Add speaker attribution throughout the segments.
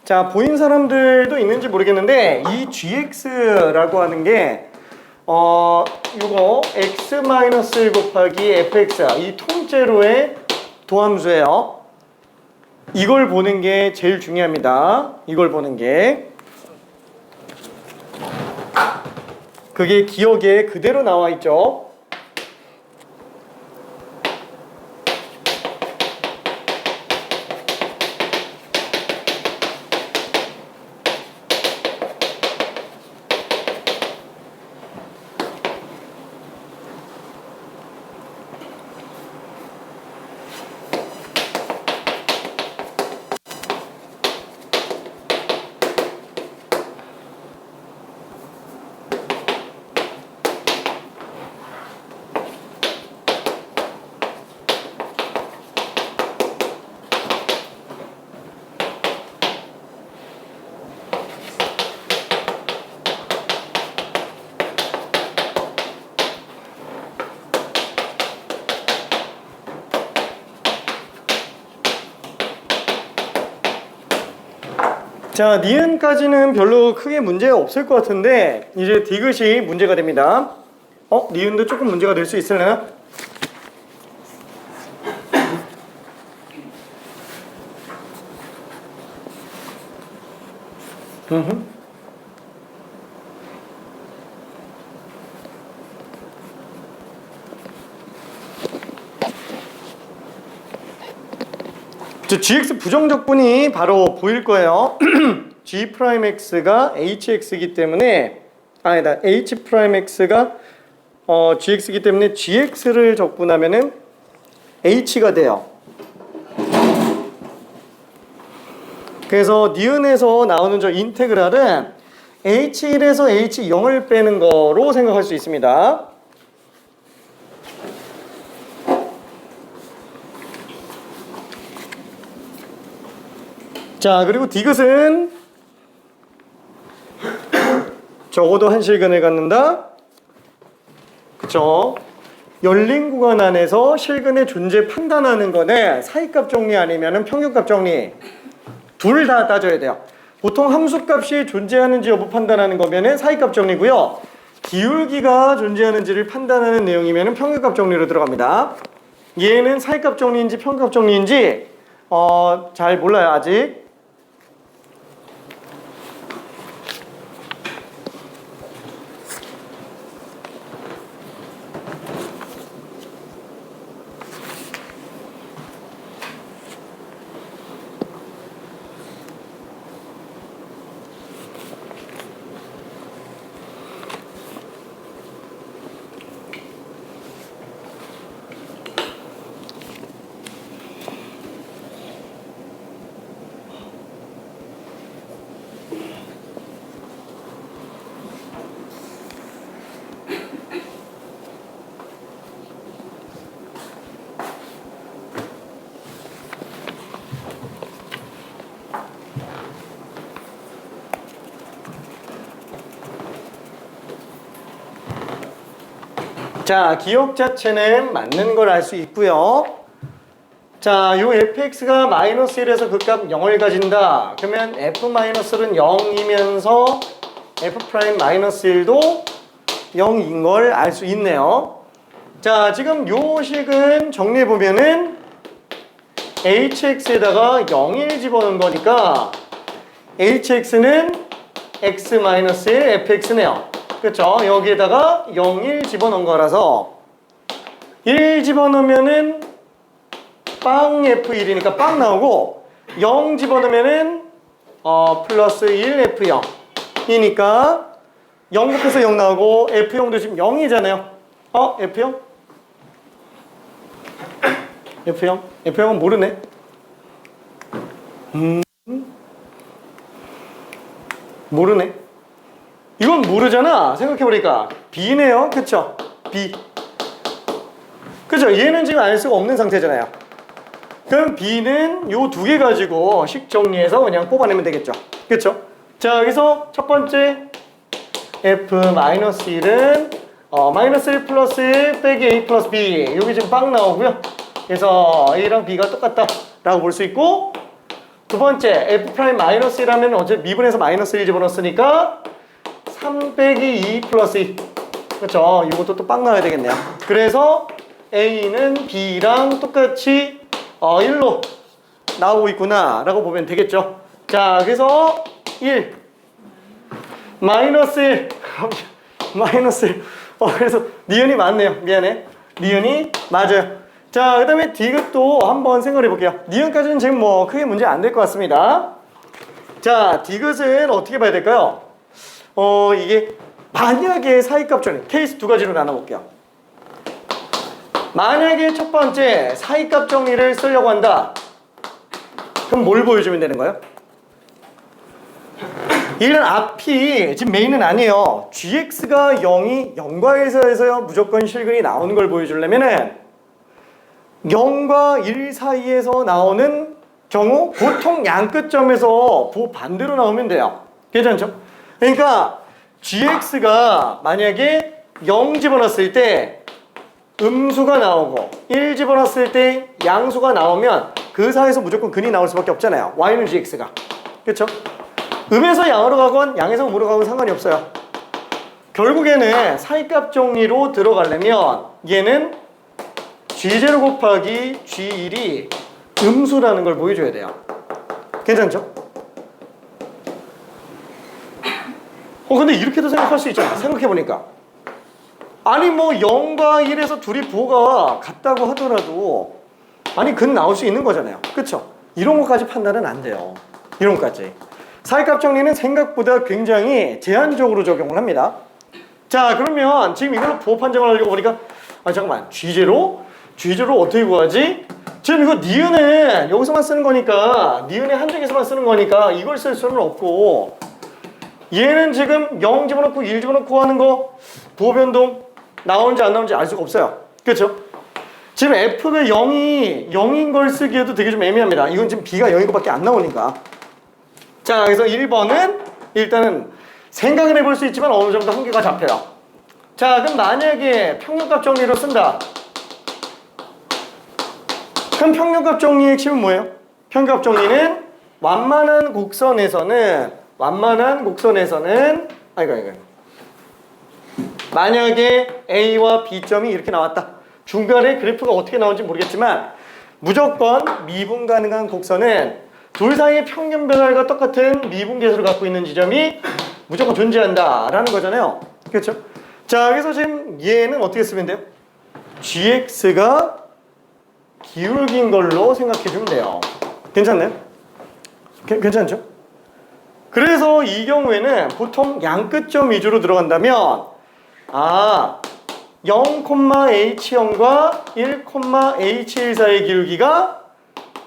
Speaker 1: 자, 보인 사람들도 있는지 모르겠는데 이 gx라고 하는 게 이거 x-1 곱하기 fx 이 통째로의 도함수예요. 이걸 보는 게 제일 중요합니다. 이걸 보는 게 그게 기억에 그대로 나와 있죠. 자, 니은까지는 별로 크게 문제 없을 것 같은데 이제 디귿이 문제가 됩니다. 니은도 조금 문제가 될 수 있으려나? gx 부정적분이 바로 보일 거예요. g'x가 hx이기 때문에 아니다 h'x가 gx이기 때문에 gx를 적분하면은 h가 돼요. 그래서 니은에서 나오는 저 인테그랄은 h1에서 h0을 빼는 거로 생각할 수 있습니다. 자, 그리고 디귿은 적어도 한 실근을 갖는다. 그쵸? 열린 구간 안에서 실근의 존재 판단하는 거는 사이값 정리 아니면 평균값 정리 둘 다 따져야 돼요. 보통 함수값이 존재하는지 여부 판단하는 거면은 사이값 정리고요. 기울기가 존재하는지를 판단하는 내용이면은 평균값 정리로 들어갑니다. 얘는 사이값 정리인지 평균값 정리인지 잘 몰라요, 아직. 자, 기억 자체는 맞는 걸 알 수 있고요. 자, 요 fx가 마이너스 1에서 극값 0을 가진다. 그러면 f-는 0이면서 F'-1도 0인 걸 알 수 있네요. 자, 지금 요 식은 정리해보면은 hx에다가 0을 집어넣은 거니까 hx는 x-1 fx네요. 그쵸? 여기에다가 0을 집어넣은 거라서 1 집어넣으면은 빵 f1이니까 빵 나오고 0 집어넣으면은 플러스 1 f0이니까 0 곱해서 0 나오고 f0도 지금 0이잖아요. f0? f0? f0은 모르네. 모르네. 이건 모르잖아. 생각해보니까 b네요. 그쵸? b. 그죠? 얘는 지금 알 수가 없는 상태잖아요. 그럼 b는 요 두 개 가지고 식 정리해서 그냥 뽑아내면 되겠죠. 그쵸? 자, 여기서 첫 번째 f-1은 마이너스 1 플러스 1 빼기 a 플러스 b. 여기 지금 빵 나오고요. 그래서 a랑 b가 똑같다 라고 볼 수 있고, 두 번째 f'-1이라면 어제 미분해서 마이너스 1 집어넣었으니까 3 빼기 2 플러스 2. 그렇죠? 이것도 또 빵 나와야 되겠네요. 그래서 a는 b랑 똑같이 1로 나오고 있구나 라고 보면 되겠죠. 자, 그래서 1 마이너스 1 마이너스 1 그래서 니은이 맞네요. 미안해. 니은이 맞아요. 자, 그 다음에 디귿도 한번 생각해 볼게요. 니은까지는 지금 뭐 크게 문제 안 될 것 같습니다. 자, 디귿은 어떻게 봐야 될까요? 이게 만약에 사이값 정리 케이스 두 가지로 나눠볼게요. 만약에 첫 번째 사이값 정리를 쓰려고 한다. 그럼 뭘 보여주면 되는 거예요? 일단 앞이 지금 메인은 아니에요. gx가 0이 0과 1에서요 무조건 실근이 나오는 걸 보여주려면은 0과 1 사이에서 나오는 경우 보통 양끝점에서 반대로 나오면 돼요. 괜찮죠? 그러니까 gx가 만약에 0 집어넣었을 때 음수가 나오고 1 집어넣었을 때 양수가 나오면 그 사이에서 무조건 근이 나올 수밖에 없잖아요. y는 gx가. 그렇죠? 음에서 양으로 가건 양에서 음으로 가건 상관이 없어요. 결국에는 사이값 정리로 들어가려면 얘는 g0 곱하기 g1이 음수라는 걸 보여줘야 돼요. 괜찮죠? 근데 이렇게도 생각할 수 있잖아. 생각해보니까 아니 뭐 0과 1에서 둘이 부호가 같다고 하더라도 아니 근 나올 수 있는 거잖아요. 그쵸? 이런 것까지 판단은 안 돼요. 이런 것까지. 사이값 정리는 생각보다 굉장히 제한적으로 적용을 합니다. 자, 그러면 지금 이걸로 부호 판정을 하려고 보니까 잠깐만 G0로 어떻게 구하지? 지금 이거 니은은 여기서만 쓰는 거니까 니은의 한쪽에서만 쓰는 거니까 이걸 쓸 수는 없고, 얘는 지금 0 집어넣고 1 집어넣고 하는 거 부호 변동 나오는지 안 나오는지 알 수가 없어요. 그렇죠? 지금 F가 0인 걸 쓰기에도 되게 좀 애매합니다. 이건 지금 B가 0인 것밖에 안 나오니까. 자, 그래서 1번은 일단은 생각을 해볼 수 있지만 어느 정도 한계가 잡혀요. 자, 그럼 만약에 평균값 정리로 쓴다. 그럼 평균값 정리의 핵심은 뭐예요? 평균값 정리는 완만한 곡선에서는 만약에 A와 B점이 이렇게 나왔다. 중간에 그래프가 어떻게 나오는지 모르겠지만 무조건 미분 가능한 곡선은 둘 사이의 평균 변화가 똑같은 미분계수를 갖고 있는 지점이 무조건 존재한다라는 거잖아요. 그렇죠? 자, 그래서 지금 얘는 어떻게 쓰면 돼요? gx가 기울긴 걸로 생각해 주면 돼요. 괜찮나요? 괜찮죠? 그래서 이 경우에는 보통 양끝점 위주로 들어간다면 0,h0과 1,h1 사이의 기울기가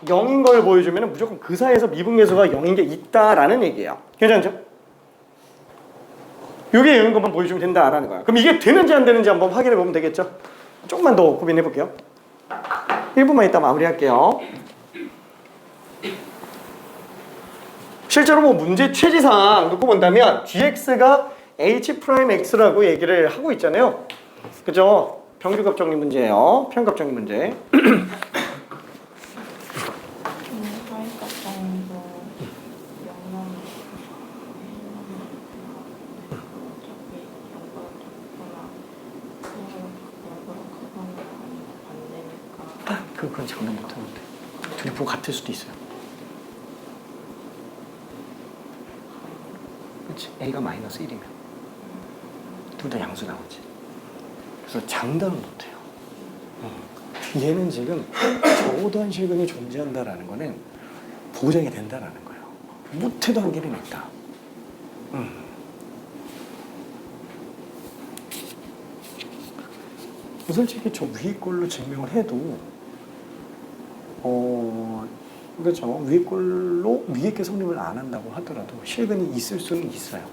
Speaker 1: 0인 걸 보여주면 무조건 그 사이에서 미분계수가 0인 게 있다라는 얘기예요. 괜찮죠? 이게 0인 것만 보여주면 된다라는 거야. 그럼 이게 되는지 안 되는지 한번 확인해 보면 되겠죠? 조금만 더 고민해 볼게요. 1분만 있다 마무리할게요. 실제로 뭐 문제 취지상 놓고 본다면 gx가 h'x라고 얘기를 하고 있잖아요. 그죠? 평균값 정리 문제예요. 평균값 정리 문제. 그건 장난 못하는데. 둘이 부호 같을 수도 있어요. 그렇지? A가 마이너스 1이면 둘 다 양수 나오지. 그래서 장담을 못해요. 얘는 지금 저도한 실근이 존재한다라는 거는 보장이 된다라는 거예요. 못해도 한계는 있다. 솔직히 저 위에 걸로 증명을 해도 그렇죠. 위에 걸로 위에 게 성립을 안 한다고 하더라도 실근이 있을 수는 있어요.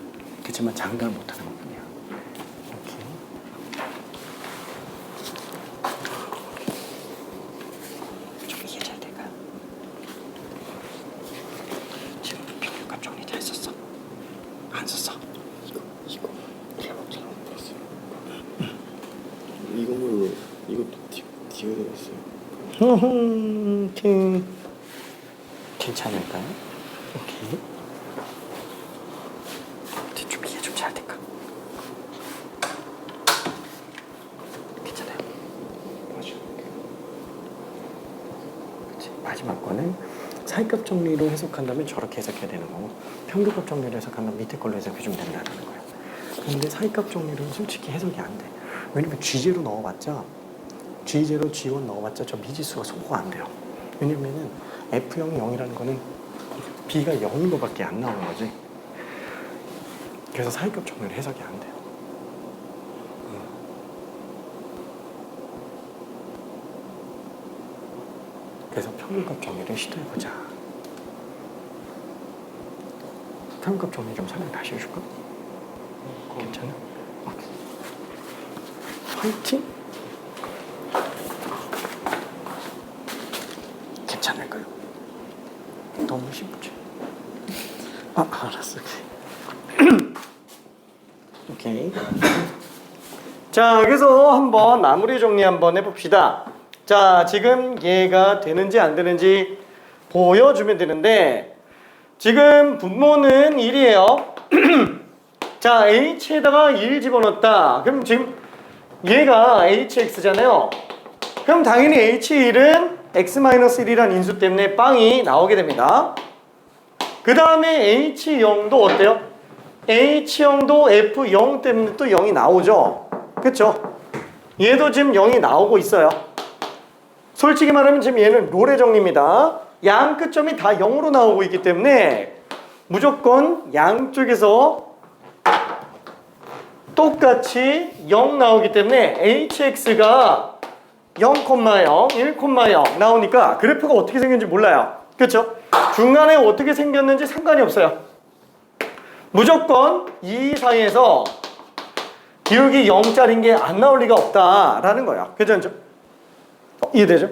Speaker 1: 그렇지만 장담을 못하는 것뿐이야. 이렇게 좀 이해 잘 될까요? 지금 평균값 정리 잘 썼어? 안 썼어?
Speaker 2: 이거 잘못 풀었어요. 이걸로 이것도 디어되었어요.
Speaker 1: 괜찮을까요? 오케이. 좀 이해 좀 잘 될까? 괜찮아요. 그치. 마지막 거는 사이값 정리로 해석한다면 저렇게 해석해야 되는 거고 평균값 정리로 해석한다면 밑에 걸로 해석해주면 된다는 거예요. 근데 사이값 정리로는 솔직히 해석이 안 돼. 왜냐면 G제로 넣어봤자 G제로 G1 넣어봤자 저 미지수가 소거가 안 돼요. 왜냐면은 F0이 0이라는 거는 B가 0인 거밖에 안 나오는 거지. 그래서 사이값 정리는 해석이 안 돼요. 그래서 평균값 정리를 시도해보자. 평균값 정리 좀 설명 다시 해줄까? 괜찮아? 오케이. 화이팅! 괜찮을까요? 너무 쉽지? 알았어. 오케이. 자, 그래서 한번 마무리 정리 한번 해봅시다. 자, 지금 얘가 되는지 안 되는지 보여주면 되는데 지금 분모는 1이에요. 자, h에다가 1 집어넣었다. 그럼 지금 얘가 hx잖아요. 그럼 당연히 h1은 x-1이란 인수 때문에 빵이 나오게 됩니다. 그 다음에 h0도 어때요? h0도 f0 때문에 또 0이 나오죠. 그쵸? 얘도 지금 0이 나오고 있어요. 솔직히 말하면 지금 얘는 롤의 정리입니다. 양 끝점이 다 0으로 나오고 있기 때문에 무조건 양쪽에서 똑같이 0 나오기 때문에 hx가 0,0, 1,0 나오니까 그래프가 어떻게 생겼는지 몰라요. 그렇죠? 중간에 어떻게 생겼는지 상관이 없어요. 무조건 이 사이에서 기울기 0짜리인 게 안 나올 리가 없다라는 거예요. 그렇죠? 이해되죠?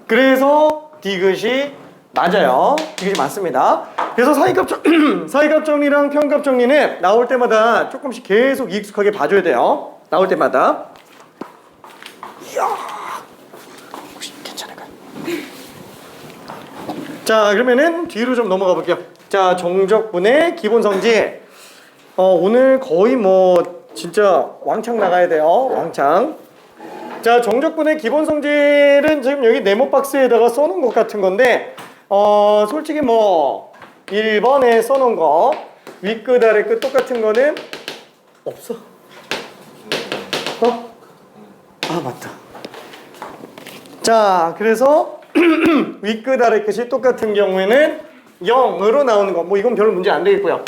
Speaker 1: 그래서 디귿이 맞아요. 디귿이 맞습니다. 그래서 사이값 정리랑 평값 정리는 나올 때마다 조금씩 계속 익숙하게 봐줘야 돼요. 나올 때마다. 이야, 혹시 괜찮을까요? 자, 그러면은 뒤로 좀 넘어가 볼게요. 자, 정적분의 기본 성질. 오늘 거의 뭐 진짜 왕창 나가야 돼요. 왕창. 자, 정적분의 기본 성질은 지금 여기 네모 박스에다가 써놓은 것 같은 건데 솔직히 뭐 1번에 써놓은 거 윗끝 아래끝 똑같은 거는 없어. 아, 맞다. 자, 그래서 윗끝 아래끝이 똑같은 경우에는 0으로 나오는 거 뭐 이건 별로 문제 안 되겠고요.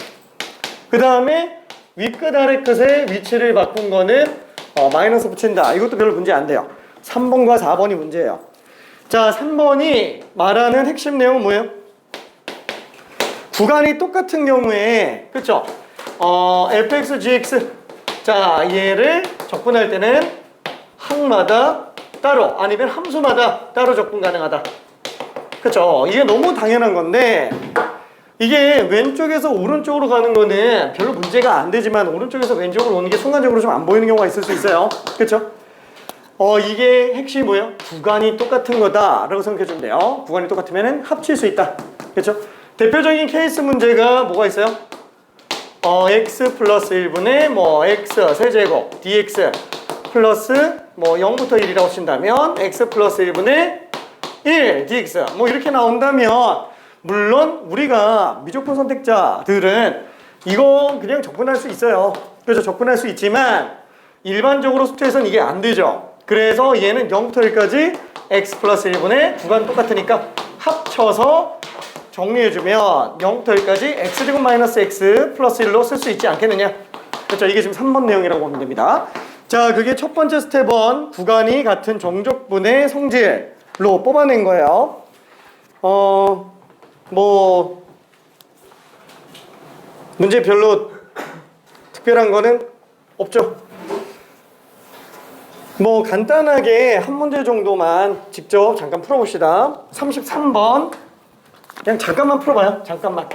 Speaker 1: 그 다음에 윗끝 아래끝의 위치를 바꾼 거는 마이너스 붙인다. 이것도 별로 문제 안 돼요. 3번과 4번이 문제예요. 자, 3번이 말하는 핵심 내용은 뭐예요? 구간이 똑같은 경우에 그쵸? fx, gx 자, 얘를 적분할 때는 항마다 따로 아니면 함수마다 따로 적분 가능하다. 그쵸? 이게 너무 당연한 건데 이게 왼쪽에서 오른쪽으로 가는 거는 별로 문제가 안 되지만 오른쪽에서 왼쪽으로 오는 게 순간적으로 좀 안 보이는 경우가 있을 수 있어요. 그쵸? 이게 핵심이 뭐예요? 구간이 똑같은 거다라고 생각해 주면 돼요. 구간이 똑같으면 합칠 수 있다. 그쵸? 대표적인 케이스 문제가 뭐가 있어요? x 플러스 1분의 뭐 x 세제곱 dx 플러스 뭐 0부터 1이라고 친다면 x 플러스 1분의 1 dx 뭐 이렇게 나온다면 물론 우리가 미적분 선택자들은 이거 그냥 접근할 수 있어요. 그래서 접근할 수 있지만 일반적으로 수트에서는 이게 안 되죠. 그래서 얘는 0부터 1까지 x 플러스 1분의 구간 똑같으니까 합쳐서 정리해주면 0부터 1까지 x제곱 마이너스 x 플러스 1로 쓸 수 있지 않겠느냐. 그렇죠. 이게 지금 3번 내용이라고 보면 됩니다. 자, 그게 첫 번째 스텝은 구간이 같은 정적분의 성질로 뽑아낸 거예요. 뭐 문제 별로 특별한 거는 없죠. 뭐 간단하게 한 문제 정도만 직접 잠깐 풀어봅시다. 33번 그냥 잠깐만 풀어봐요. 잠깐만.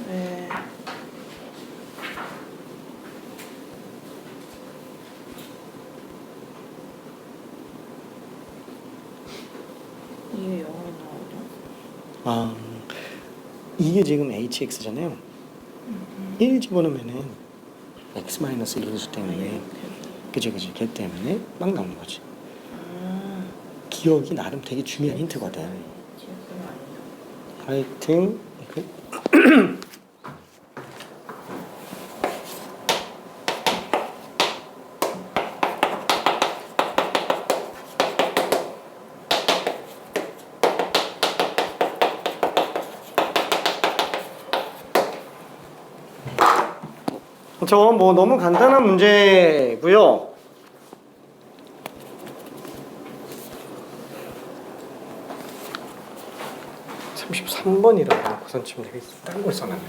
Speaker 3: 네. 이게 0이 나오죠?
Speaker 1: 아, 이게 지금 hx잖아요. 1 집어넣으면은 x-1수 때문에 그죠 걔 때문에 막 나오는 거지. 기억이 나름 되게 중요한 힌트거든. 하여튼 저 뭐 너무 간단한 문제고요. (33번이라고) 고선 치면 되게 딴 걸 써놨네.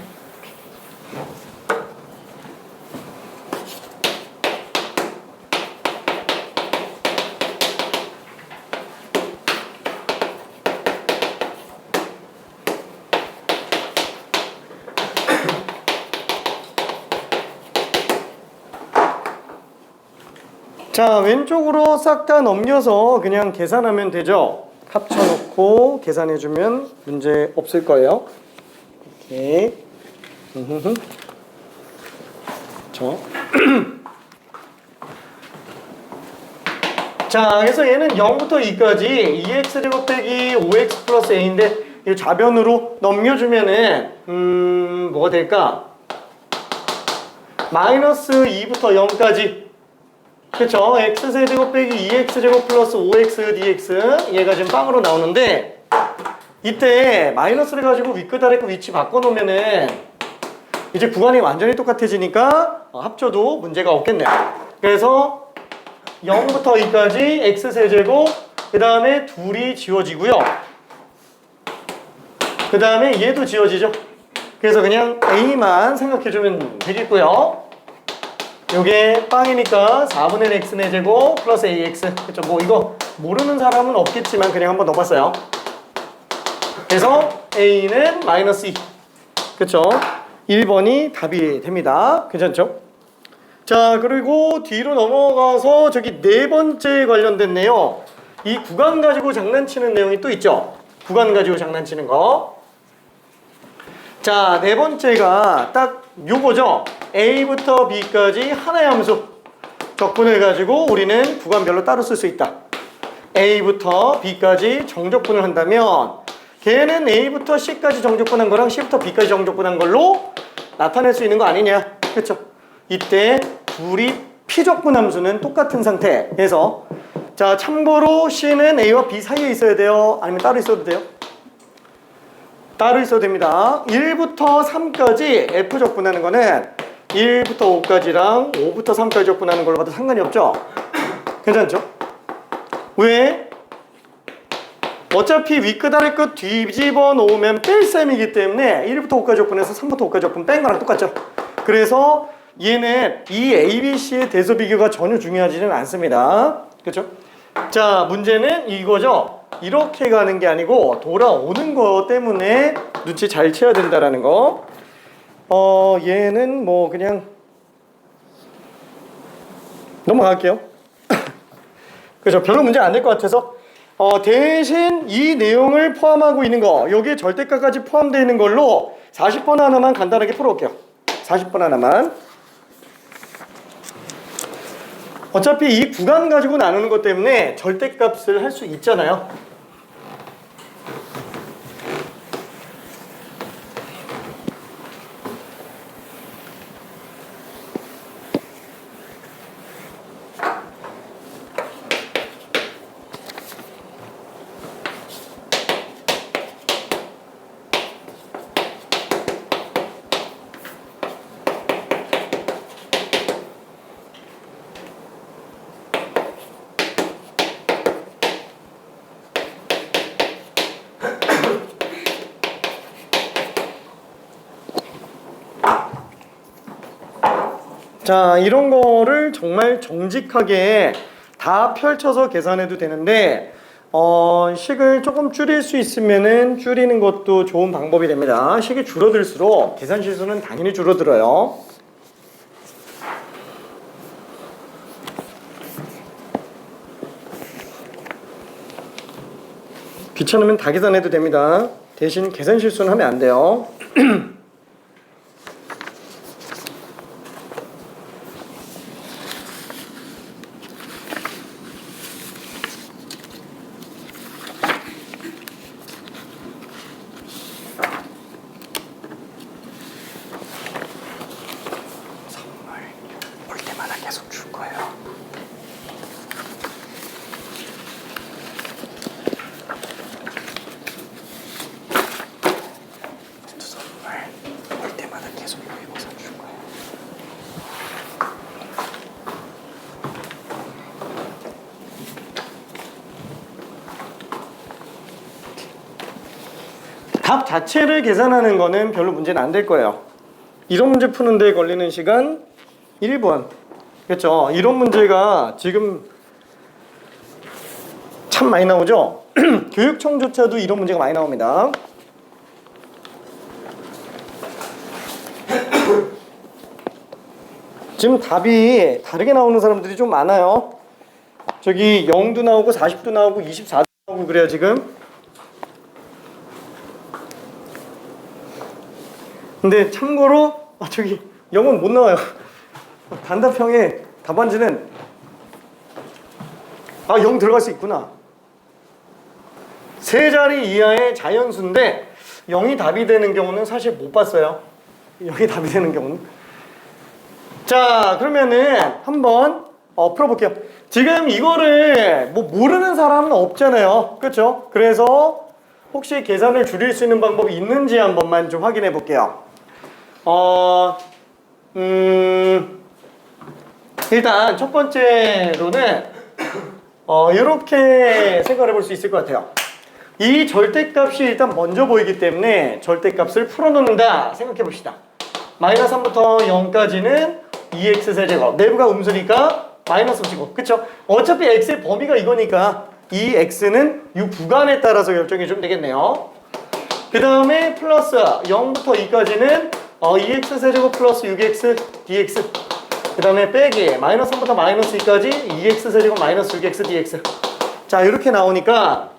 Speaker 1: 자, 왼쪽으로 싹 다 넘겨서 그냥 계산하면 되죠. 합쳐놓고 계산해주면 문제 없을 거예요. 오케이. 자, 그래서 얘는 0부터 2까지 2x제곱 빼기 5x 플러스 a인데 이 좌변으로 넘겨주면은 뭐가 될까? 마이너스 2부터 0까지 그쵸? x세제곱 빼기 2x제곱 플러스 5x dx 얘가 지금 빵으로 나오는데 이때 마이너스를 가지고 윗끝 아래끝 위치 바꿔놓으면은 이제 구간이 완전히 똑같아지니까 합쳐도 문제가 없겠네요. 그래서 0부터 2까지 x세제곱 그 다음에 둘이 지워지고요. 그 다음에 얘도 지워지죠. 그래서 그냥 a만 생각해주면 되겠고요. 요게 빵이니까 4분의 x의 제곱 플러스 ax. 그쵸? 뭐 이거 모르는 사람은 없겠지만 그냥 한번 넣어봤어요. 그래서 a는 마이너스 2. 그쵸? 1번이 답이 됩니다. 괜찮죠? 자, 그리고 뒤로 넘어가서 저기 네 번째 관련된 내용. 이 구간 가지고 장난치는 내용이 또 있죠? 구간 가지고 장난치는 거. 자, 네 번째가 딱 요거죠. A부터 B까지 하나의 함수 적분을 가지고 우리는 구간별로 따로 쓸 수 있다. A부터 B까지 정적분을 한다면 걔는 A부터 C까지 정적분한 거랑 C부터 B까지 정적분한 걸로 나타낼 수 있는 거 아니냐. 그렇죠? 이때 둘이 피적분 함수는 똑같은 상태에서 자, 참고로 C는 A와 B 사이에 있어야 돼요? 아니면 따로 있어도 돼요? 따로 있어도 됩니다. 1부터 3까지 F 적분하는 거는 1부터 5까지랑 5부터 3까지 적분하는 걸로 봐도 상관이 없죠? 괜찮죠? 왜? 어차피 윗끝 아래끝 뒤집어 놓으면 뺄 셈이기 때문에 1부터 5까지 적분해서 3부터 5까지 적분 뺀 거랑 똑같죠? 그래서 얘는 이 A, B, C의 대소 비교가 전혀 중요하지는 않습니다. 그렇죠? 자, 문제는 이거죠. 이렇게 가는 게 아니고 돌아오는 거 때문에 눈치 잘 채야 된다라는 거. 얘는 뭐 그냥 넘어갈게요. 그죠? 별로 문제 안 될 것 같아서 대신 이 내용을 포함하고 있는 거, 여기에 절대값까지 포함되어 있는 걸로 40번 하나만 간단하게 풀어볼게요. 40번 하나만. 어차피 이 구간 가지고 나누는 것 때문에 절대값을 할 수 있잖아요. 자, 이런 거를 정말 정직하게 다 펼쳐서 계산해도 되는데 식을 조금 줄일 수 있으면은 줄이는 것도 좋은 방법이 됩니다. 식이 줄어들수록 계산 실수는 당연히 줄어들어요. 귀찮으면 다 계산해도 됩니다. 대신 계산 실수는 하면 안 돼요. 올 때마다 계속 줄 거예요. 선물 올 때마다 계속 모의고사 줄 거예요. 답 자체를 계산하는 거는 별로 문제는 안 될 거예요. 이런 문제 푸는 데 걸리는 시간 1분. 그렇죠? 이런 문제가 지금 참 많이 나오죠? 교육청조차도 이런 문제가 많이 나옵니다. 지금 답이 다르게 나오는 사람들이 좀 많아요. 저기 0도 나오고 40도 나오고 24도 나오고 그래요 지금. 근데 참고로 저기 0은 못 나와요. 단답형의 답안지는 0 들어갈 수 있구나. 세 자리 이하의 자연수인데 0이 답이 되는 경우는 사실 못 봤어요. 0이 답이 되는 경우는. 자, 그러면은 한번 풀어볼게요. 지금 이거를 뭐 모르는 사람은 없잖아요. 그렇죠? 그래서 혹시 계산을 줄일 수 있는 방법이 있는지 한 번만 좀 확인해 볼게요. 일단 첫 번째로는 이렇게 생각해 볼 수 있을 것 같아요. 이 절대값이 일단 먼저 보이기 때문에 절대값을 풀어놓는다 생각해 봅시다. 마이너스 3부터 0까지는 2x 세제곱, 내부가 음수니까 마이너스 음수고, 그쵸? 어차피 x의 범위가 이거니까 이 x는 이 구간에 따라서 결정해 주면 되겠네요. 그 다음에 플러스 0부터 2까지는 2x 세제곱 플러스 6x dx, 그 다음에 빼기 마이너스 3부터 마이너스 2까지 2x 세제곱 마이너스 6x dx. 자, 이렇게 나오니까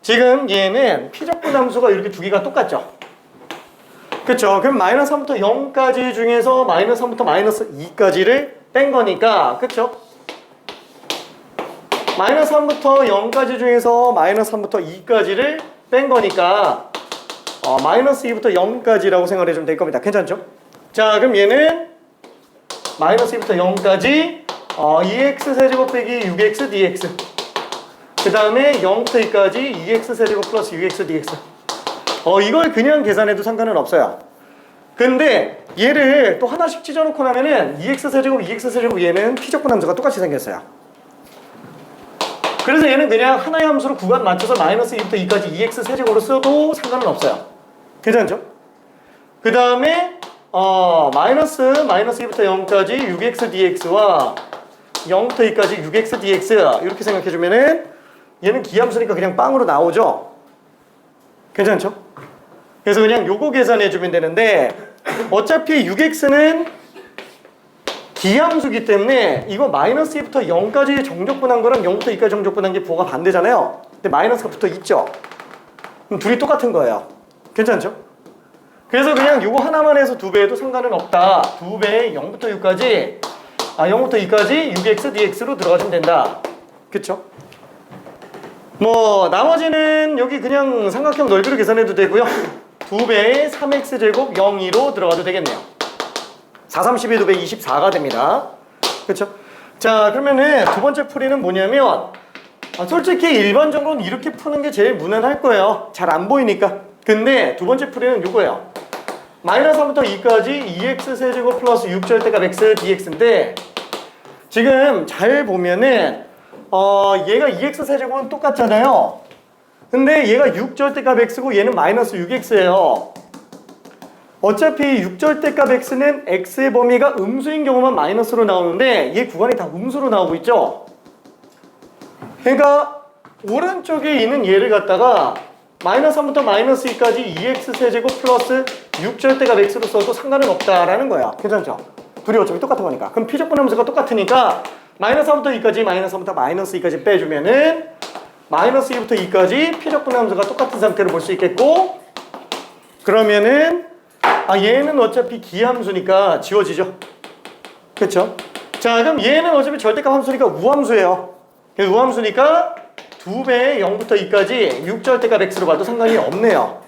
Speaker 1: 지금 얘는 피적분 함수가 이렇게 두 개가 똑같죠? 그쵸? 그럼 마이너스 3부터 0까지 중에서 마이너스 3부터 마이너스 2까지를 뺀 거니까, 그쵸? 마이너스 3부터 0까지 중에서 마이너스 3부터 2까지를 뺀 거니까 마이너스 2부터 0까지라고 생각해 주면 될 겁니다. 괜찮죠? 자, 그럼 얘는 마이너스 2부터 0까지 2x 세제곱 빼기 6x dx, 그 다음에 0부터 2까지 2x 세제곱 플러스 6x dx. 이걸 그냥 계산해도 상관은 없어요. 근데 얘를 또 하나씩 찢어놓고 나면은 2x 세제곱 2x 세제곱 얘는 피적분 함수가 똑같이 생겼어요. 그래서 얘는 그냥 하나의 함수로 구간 맞춰서 마이너스 2부터 2까지 2x 세제곱으로 써도 상관은 없어요. 괜찮죠? 그 다음에 마이너스 2부터 0까지 6x dx와 0부터 2까지 6x dx 이렇게 생각해주면은 얘는 기함수니까 그냥 빵으로 나오죠? 괜찮죠? 그래서 그냥 요거 계산해주면 되는데 어차피 6x는 기함수기 때문에 이거 마이너스 2부터 0까지 정적분한 거랑 0부터 2까지 정적분한 게 부호가 반대잖아요. 근데 마이너스가 붙어 있죠? 그럼 둘이 똑같은 거예요. 괜찮죠? 그래서 그냥 요거 하나만 해서 2배 해도 상관은 없다. 2배에 0부터 6까지 0부터 2까지 6x dx로 들어가주면 된다. 그쵸? 뭐 나머지는 여기 그냥 삼각형 넓이로 계산해도 되고요. 2배의 3x제곱 0,2로 들어가도 되겠네요. 4, 32, 2배 24가 됩니다. 그쵸? 자, 그러면은 두 번째 풀이는 뭐냐면 솔직히 일반적으로는 이렇게 푸는 게 제일 무난할 거예요. 잘 안 보이니까. 근데 두 번째 풀이는 이거예요. 마이너스 3부터 2까지 2x 세제곱 플러스 6절대값 x dx인데 지금 잘 보면은 얘가 2x 세제곱은 똑같잖아요. 근데 얘가 6절대값 x고 얘는 마이너스 6x예요. 어차피 6절대값 x는 x의 범위가 음수인 경우만 마이너스로 나오는데 얘 구간이 다 음수로 나오고 있죠. 그러니까 오른쪽에 있는 얘를 갖다가 마이너스 3부터 마이너스 2까지 2x 세제곱 플러스 6절대값 x로 써도 상관은 없다라는 거야. 괜찮죠? 둘이 어차피 똑같은 거니까. 그럼 피적분 함수가 똑같으니까 마이너스 3부터 2까지 마이너스 3부터 마이너스 2까지 빼주면은 마이너스 2부터 2까지 피적분 함수가 똑같은 상태로 볼 수 있겠고, 그러면은 얘는 어차피 기함수니까 지워지죠. 그쵸? 자, 그럼 얘는 어차피 절대값 함수니까 우함수예요. 우함수니까 2배의 0부터 2까지 6절대값 x로 봐도 상관이 없네요.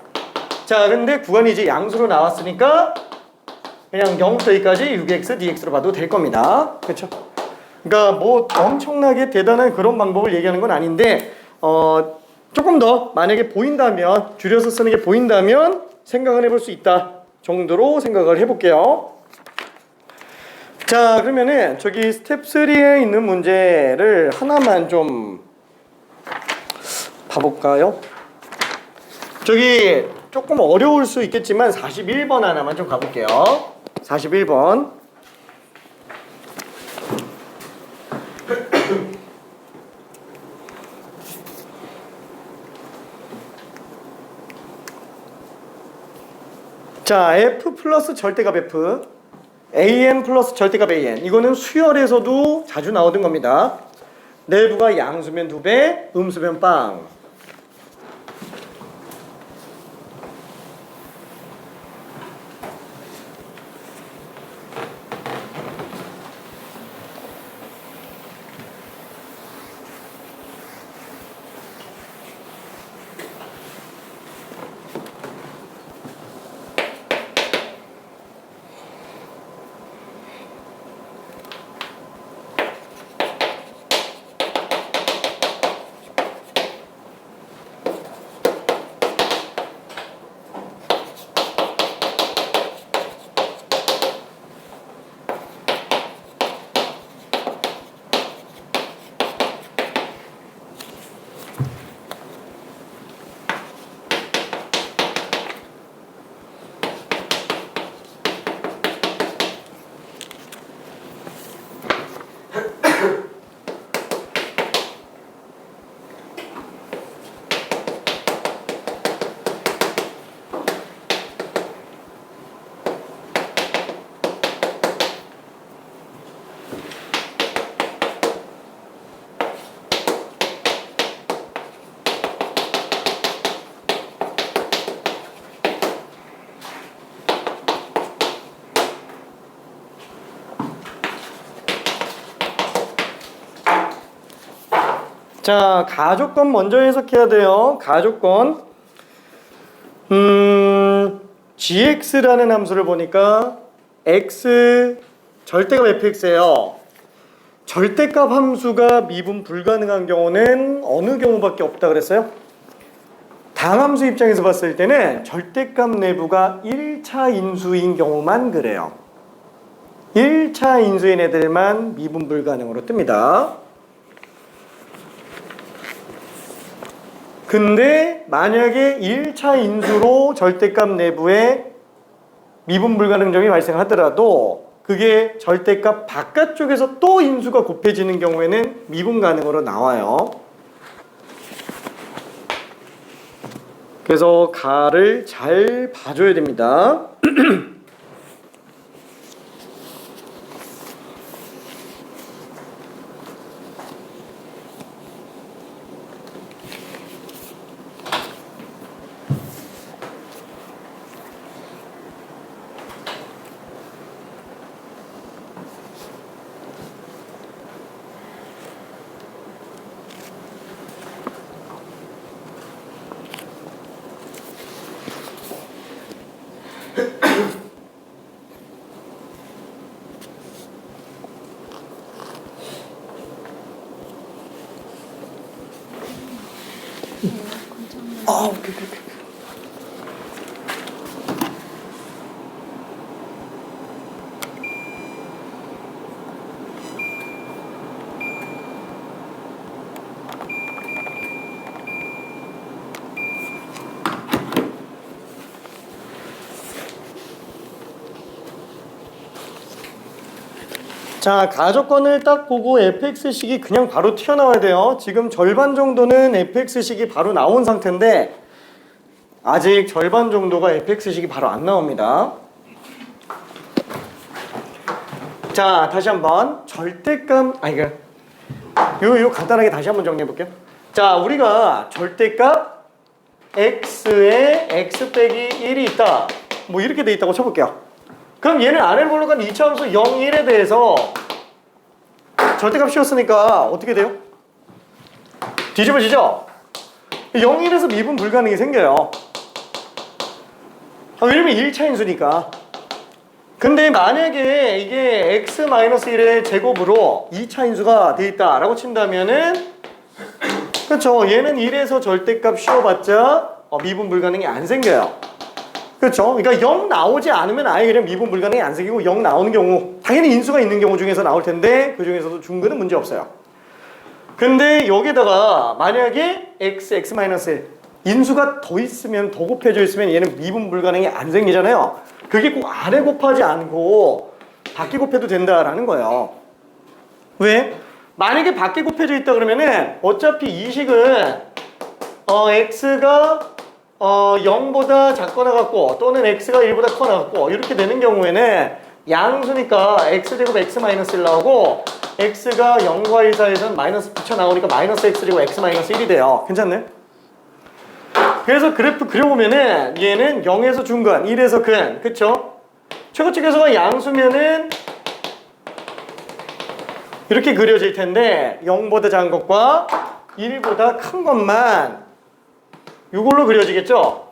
Speaker 1: 자, 근데 구간이 이제 양수로 나왔으니까 그냥 0부터 2까지 6x dx로 봐도 될 겁니다. 그쵸? 그러니까 뭐 엄청나게 대단한 그런 방법을 얘기하는 건 아닌데 조금 더 만약에 보인다면, 줄여서 쓰는 게 보인다면 생각을 해볼 수 있다 정도로 생각을 해볼게요. 자, 그러면은 저기 스텝 3에 있는 문제를 하나만 좀 봐볼까요? 저기 조금 어려울 수 있겠지만 41번 하나만 좀 가볼게요. 41번. 자, f 플러스 절대값 f, an 플러스 절대값 an. 이거는 수열에서도 자주 나오던 겁니다. 내부가 양수면 2배, 음수면 빵. 자, 가조건 먼저 해석해야 돼요. 가조건. gx라는 함수를 보니까 x 절대값 fx예요. 절대값 함수가 미분 불가능한 경우는 어느 경우밖에 없다 그랬어요? 당함수 입장에서 봤을 때는 절대값 내부가 1차 인수인 경우만 그래요. 1차 인수인 애들만 미분 불가능으로 뜹니다. 근데 만약에 1차 인수로 절대값 내부에 미분 불가능 점이 발생하더라도 그게 절대값 바깥쪽에서 또 인수가 곱해지는 경우에는 미분 가능으로 나와요. 그래서 가를 잘 봐줘야 됩니다. 오케이. 자, 가족권을 딱 보고 fx식이 그냥 바로 튀어나와야 돼요. 지금 절반 정도는 fx식이 바로 나온 상태인데 아직 절반 정도가 fx식이 바로 안 나옵니다. 자, 다시 한번 절대값 요 간단하게 다시 한번 정리해 볼게요. 자, 우리가 절대값 x에 x 빼기 1이 있다. 뭐 이렇게 돼 있다고 쳐볼게요. 그럼 얘는 아래로 올라간 2차함수 0, 1에 대해서 절대값 씌웠으니까 어떻게 돼요? 뒤집어지죠? 0, 1에서 미분 불가능이 생겨요. 왜냐면 1차인수니까. 근데 만약에 이게 x-1의 제곱으로 2차인수가 돼 있다라고 친다면은 그렇죠. 얘는 1에서 절대값 씌워봤자 미분 불가능이 안 생겨요. 그렇죠. 그러니까 0 나오지 않으면 아예 그냥 미분 불가능이 안 생기고 0 나오는 경우 당연히 인수가 있는 경우 중에서 나올 텐데 그 중에서도 중근은 문제 없어요. 근데 여기다가 만약에 x-1 인수가 더 있으면 더 곱해져 있으면 얘는 미분 불가능이 안 생기잖아요. 그게 꼭 아래 곱하지 않고 밖에 곱해도 된다라는 거예요. 왜? 만약에 밖에 곱해져 있다 그러면은 어차피 이 식은 x가 0보다 작거나 같고 또는 x가 1보다 커나 같고 이렇게 되는 경우에는 양수니까 x제곱 x-1 나오고 x가 0과 1 사이에서는 마이너스 붙여 나오니까 마이너스 x제곱 x-1이 돼요. 괜찮네? 그래서 그래프 그려보면은 얘는 0에서 중간, 1에서 근, 그쵸? 최고측에서가 양수면은 이렇게 그려질 텐데 0보다 작은 것과 1보다 큰 것만 이걸로 그려지겠죠?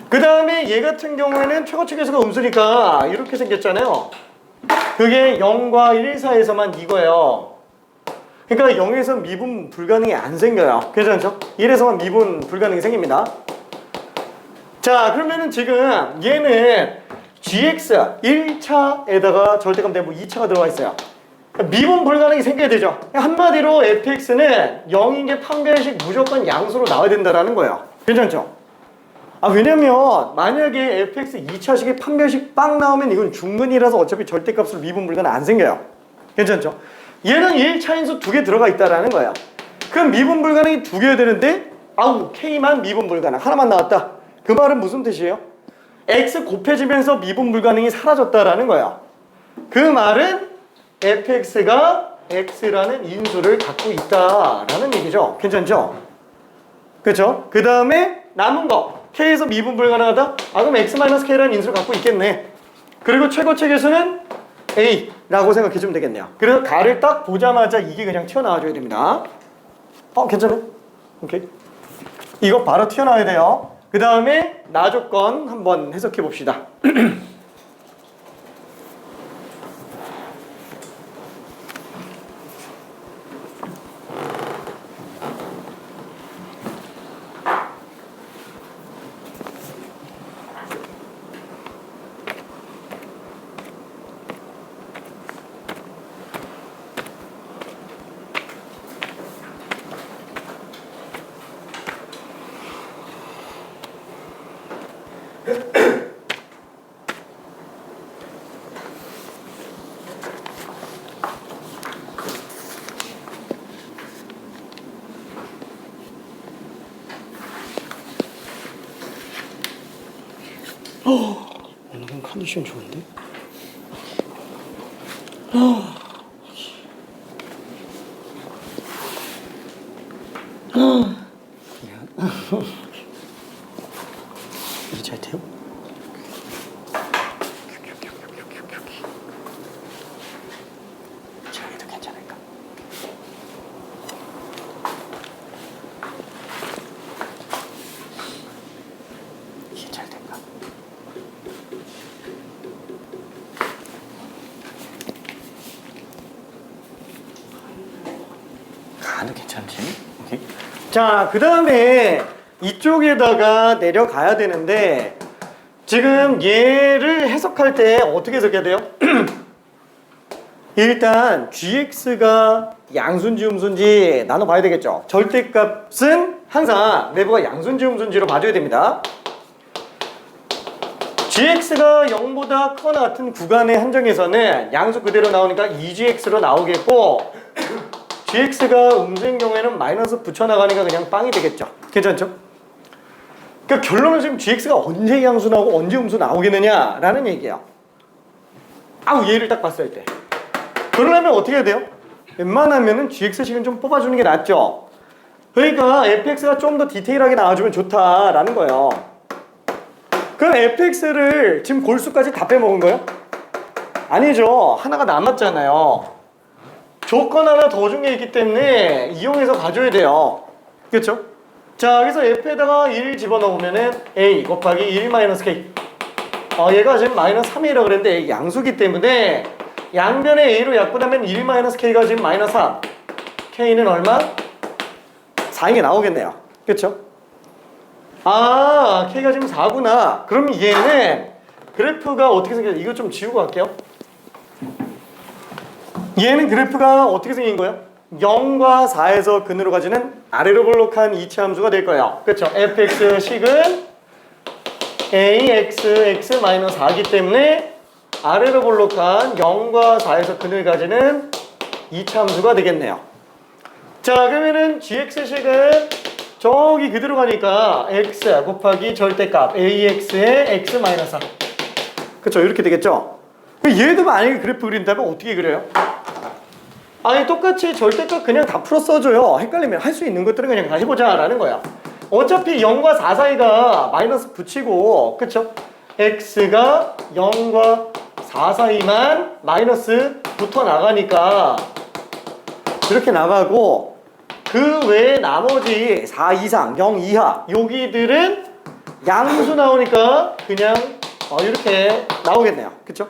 Speaker 1: 그 다음에 얘 같은 경우에는 최고측에서가 음수니까 이렇게 생겼잖아요. 그게 0과 1 사이에서만 이거예요. 그러니까 0에서 미분 불가능이 안 생겨요. 괜찮죠? 1에서만 미분 불가능이 생깁니다. 자, 그러면은 지금 얘는 gx 1차에다가 절대값 대고 2차가 들어가 있어요. 미분 불가능이 생겨야 되죠. 한마디로 fx는 0인 게 판별식 무조건 양수로 나와야 된다라는 거예요. 괜찮죠? 왜냐면 만약에 fx 2차식이 판별식 빵 나오면 이건 중근이라서 어차피 절대값으로 미분 불가능 안 생겨요. 괜찮죠? 얘는 1차인수 2개 들어가 있다라는 거야. 그럼 미분 불가능이 2개여야 되는데 K만 미분 불가능 하나만 나왔다. 그 말은 무슨 뜻이에요? X 곱해지면서 미분 불가능이 사라졌다라는 거야. 그 말은 fx가 x라는 인수를 갖고 있다라는 얘기죠. 괜찮죠? 그렇죠? 그 다음에 남은 거 k에서 미분 불가능하다? 그럼 x-k라는 인수를 갖고 있겠네. 그리고 최고책에서는 a라고 생각해주면 되겠네요. 그래서 가를 딱 보자마자 이게 그냥 튀어나와줘야 됩니다. 괜찮아요? 오케이. 이거 바로 튀어나와야 돼요. 그 다음에 나조건 한번 해석해 봅시다. 오늘은 컨디션 좋은데? 이게 잘 돼요? 저기도 괜찮을까? 이게 잘 될까? 가도 괜찮지? 오케이. 자, 그 다음에 이쪽에다가 내려가야 되는데 지금 얘를 해석할 때 어떻게 해석해야 돼요? 일단 gx가 양수인지 음수인지 나눠봐야 되겠죠. 절대값은 항상 내부가 양수인지 음수인지로 봐줘야 됩니다. gx가 0보다 크거나 같은 구간의 한정에서는 양수 그대로 나오니까 2gx로 나오겠고, gx가 음수인 경우에는 마이너스 붙여나가니까 그냥 빵이 되겠죠. 괜찮죠? 그러니까 결론은 지금 gx가 언제 양수 나오고 언제 음수 나오겠느냐라는 얘기예요. 얘를 딱 봤을 때. 그러려면 어떻게 해야 돼요? 웬만하면은 gx식은 좀 뽑아주는 게 낫죠. 그러니까 fx가 좀 더 디테일하게 나와주면 좋다라는 거예요. 그럼 fx를 지금 골수까지 다 빼먹은 거예요? 아니죠. 하나가 남았잖아요. 조건 하나 더 준 게 있기 때문에 이용해서 가져야 돼요. 그렇죠? 자, 그래서 f에다가 1 집어넣으면은 a 곱하기 1 마이너스 k. 얘가 지금 마이너스 3이라고 그랬는데 양수기 때문에 양변에 a로 약분하면 1 마이너스 k가 지금 마이너스 3. k는 얼마? 4인 게 나오겠네요. 그렇죠? k가 지금 4구나. 그럼 얘는 그래프가 어떻게 생겨요? 이거 좀 지우고 갈게요. 얘는 그래프가 어떻게 생긴 거예요? 0과 4에서 근으로 가지는 아래로 볼록한 이치 함수가 될 거예요. 그렇죠? fx식은 ax(x-4기) 때문에 아래로 볼록한 0과 4에서 근을 가지는 이치 함수가 되겠네요. 자, 그러면은 gx식은 저기 그대로 가니까 x 곱하기 절대값 ax의 x-4. 그쵸? 이렇게 되겠죠? 얘도 만약에 그래프 그린다면 어떻게 그려요? 똑같이 절대값 그냥 다 풀어 써줘요. 헷갈리면 할 수 있는 것들은 그냥 다 해보자 라는 거야. 어차피 0과 4 사이가 마이너스 붙이고, 그쵸? x가 0과 4 사이만 마이너스 붙어 나가니까 이렇게 나가고, 그 외에 나머지 4 이상, 0 이하 여기들은 양수 나오니까 그냥 이렇게 나오겠네요. 그쵸?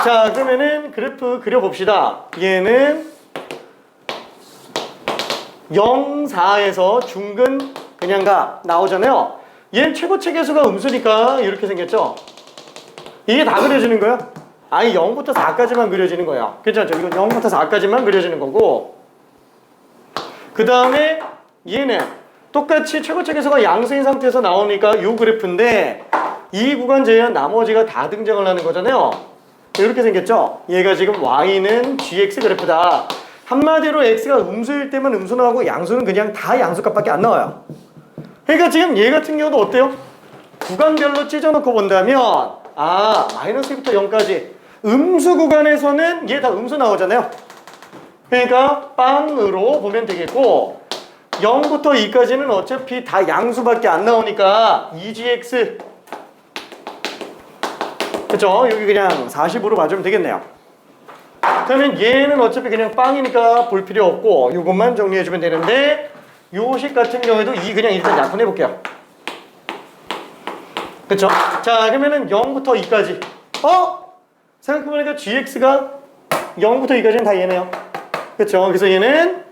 Speaker 1: 자, 그러면은 그래프 그려봅시다. 얘는 0, 4에서 중근 그냥 가 나오잖아요. 얘는 최고체 계수가 음수니까 이렇게 생겼죠? 이게 다 그려지는 거예요? 0부터 4까지만 그려지는 거예요. 괜찮죠? 이건 0부터 4까지만 그려지는 거고, 그 다음에 얘는 똑같이 최고체 계수가 양수인 상태에서 나오니까 이 그래프인데 이 구간 제외한 나머지가 다 등장을 하는 거잖아요. 이렇게 생겼죠? 얘가 지금 y는 gx 그래프다. 한마디로 x가 음수일 때만 음수 나오고 양수는 그냥 다 양수값밖에 안 나와요. 그러니까 지금 얘 같은 경우도 어때요? 구간별로 찢어놓고 본다면 마이너스 2부터 0까지 음수 구간에서는 얘 다 음수 나오잖아요. 그러니까 빵으로 보면 되겠고, 0부터 2까지는 어차피 다 양수밖에 안 나오니까 2gx, 그쵸? 여기 그냥 40으로 봐주면 되겠네요. 그러면 얘는 어차피 그냥 빵이니까 볼 필요 없고 이것만 정리해주면 되는데, 요식 같은 경우에도 그냥 일단 약분해 볼게요. 그쵸? 자, 그러면은 0부터 2까지 생각해보니까 gx가 0부터 2까지는 다 얘네요. 그쵸? 그래서 얘는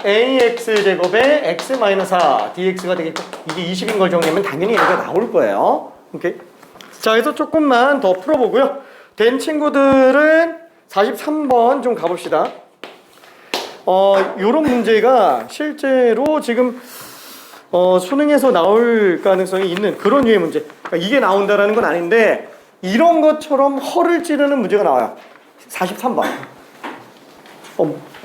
Speaker 1: ax제곱에 x-4 dx가 되겠고, 이게 20인 걸 정리하면 당연히 얘가 나올 거예요. 오케이? 자, 그래서 조금만 더 풀어보고요. 된 친구들은 43번 좀 가봅시다. 요런 문제가 실제로 지금 수능에서 나올 가능성이 있는 그런 류의 문제. 그러니까 이게 나온다라는 건 아닌데 이런 것처럼 허를 찌르는 문제가 나와요. 43번.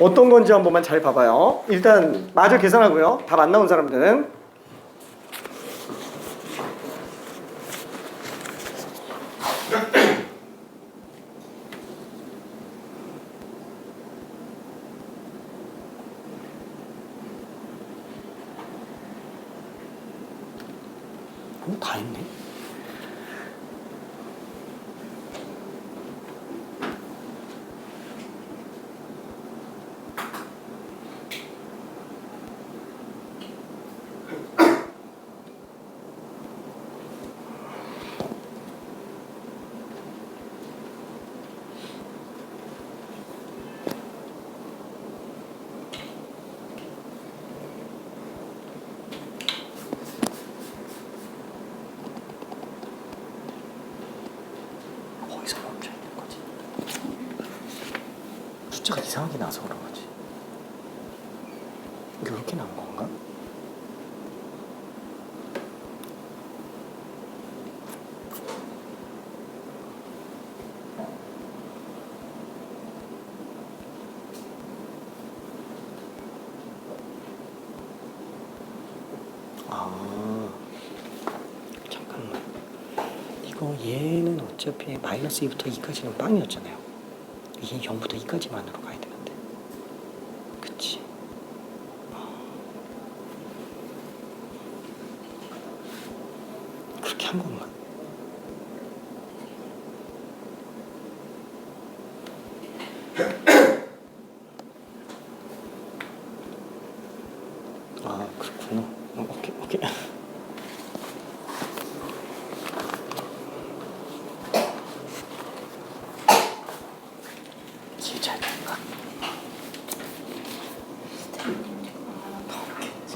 Speaker 1: 어떤 건지 한 번만 잘 봐봐요. 일단 마저 계산하고요. 답 안 나온 사람들은 다 했네. 여기서 멈춰 있는 거지. 숫자가 이상하게 나서 그런 거지. 이렇게 나온 건가? 잠깐만. 이거 얘는 어차피 마이너스 2부터 2까지는 빵이었잖아요. 이게 0부터 2까지만으로 가야 되는데. 그치? 그렇게 한 건가? 아, 그렇구나. 오케이, 오케이. 이게 잘 될까?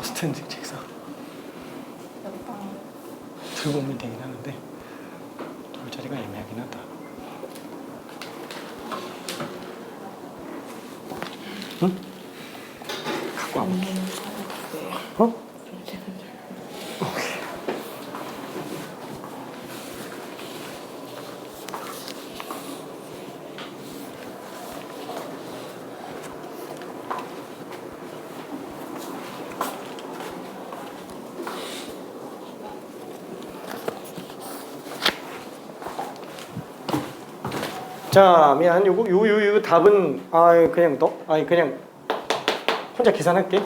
Speaker 1: 스탠딩 책상. 들고 오면 되긴 하는데 돌 자리가 애매하긴 하다. 응? 갖고 와볼게. 어? 오케이. 자, 미안. 요거 답은 그냥 그냥 혼자 계산할게.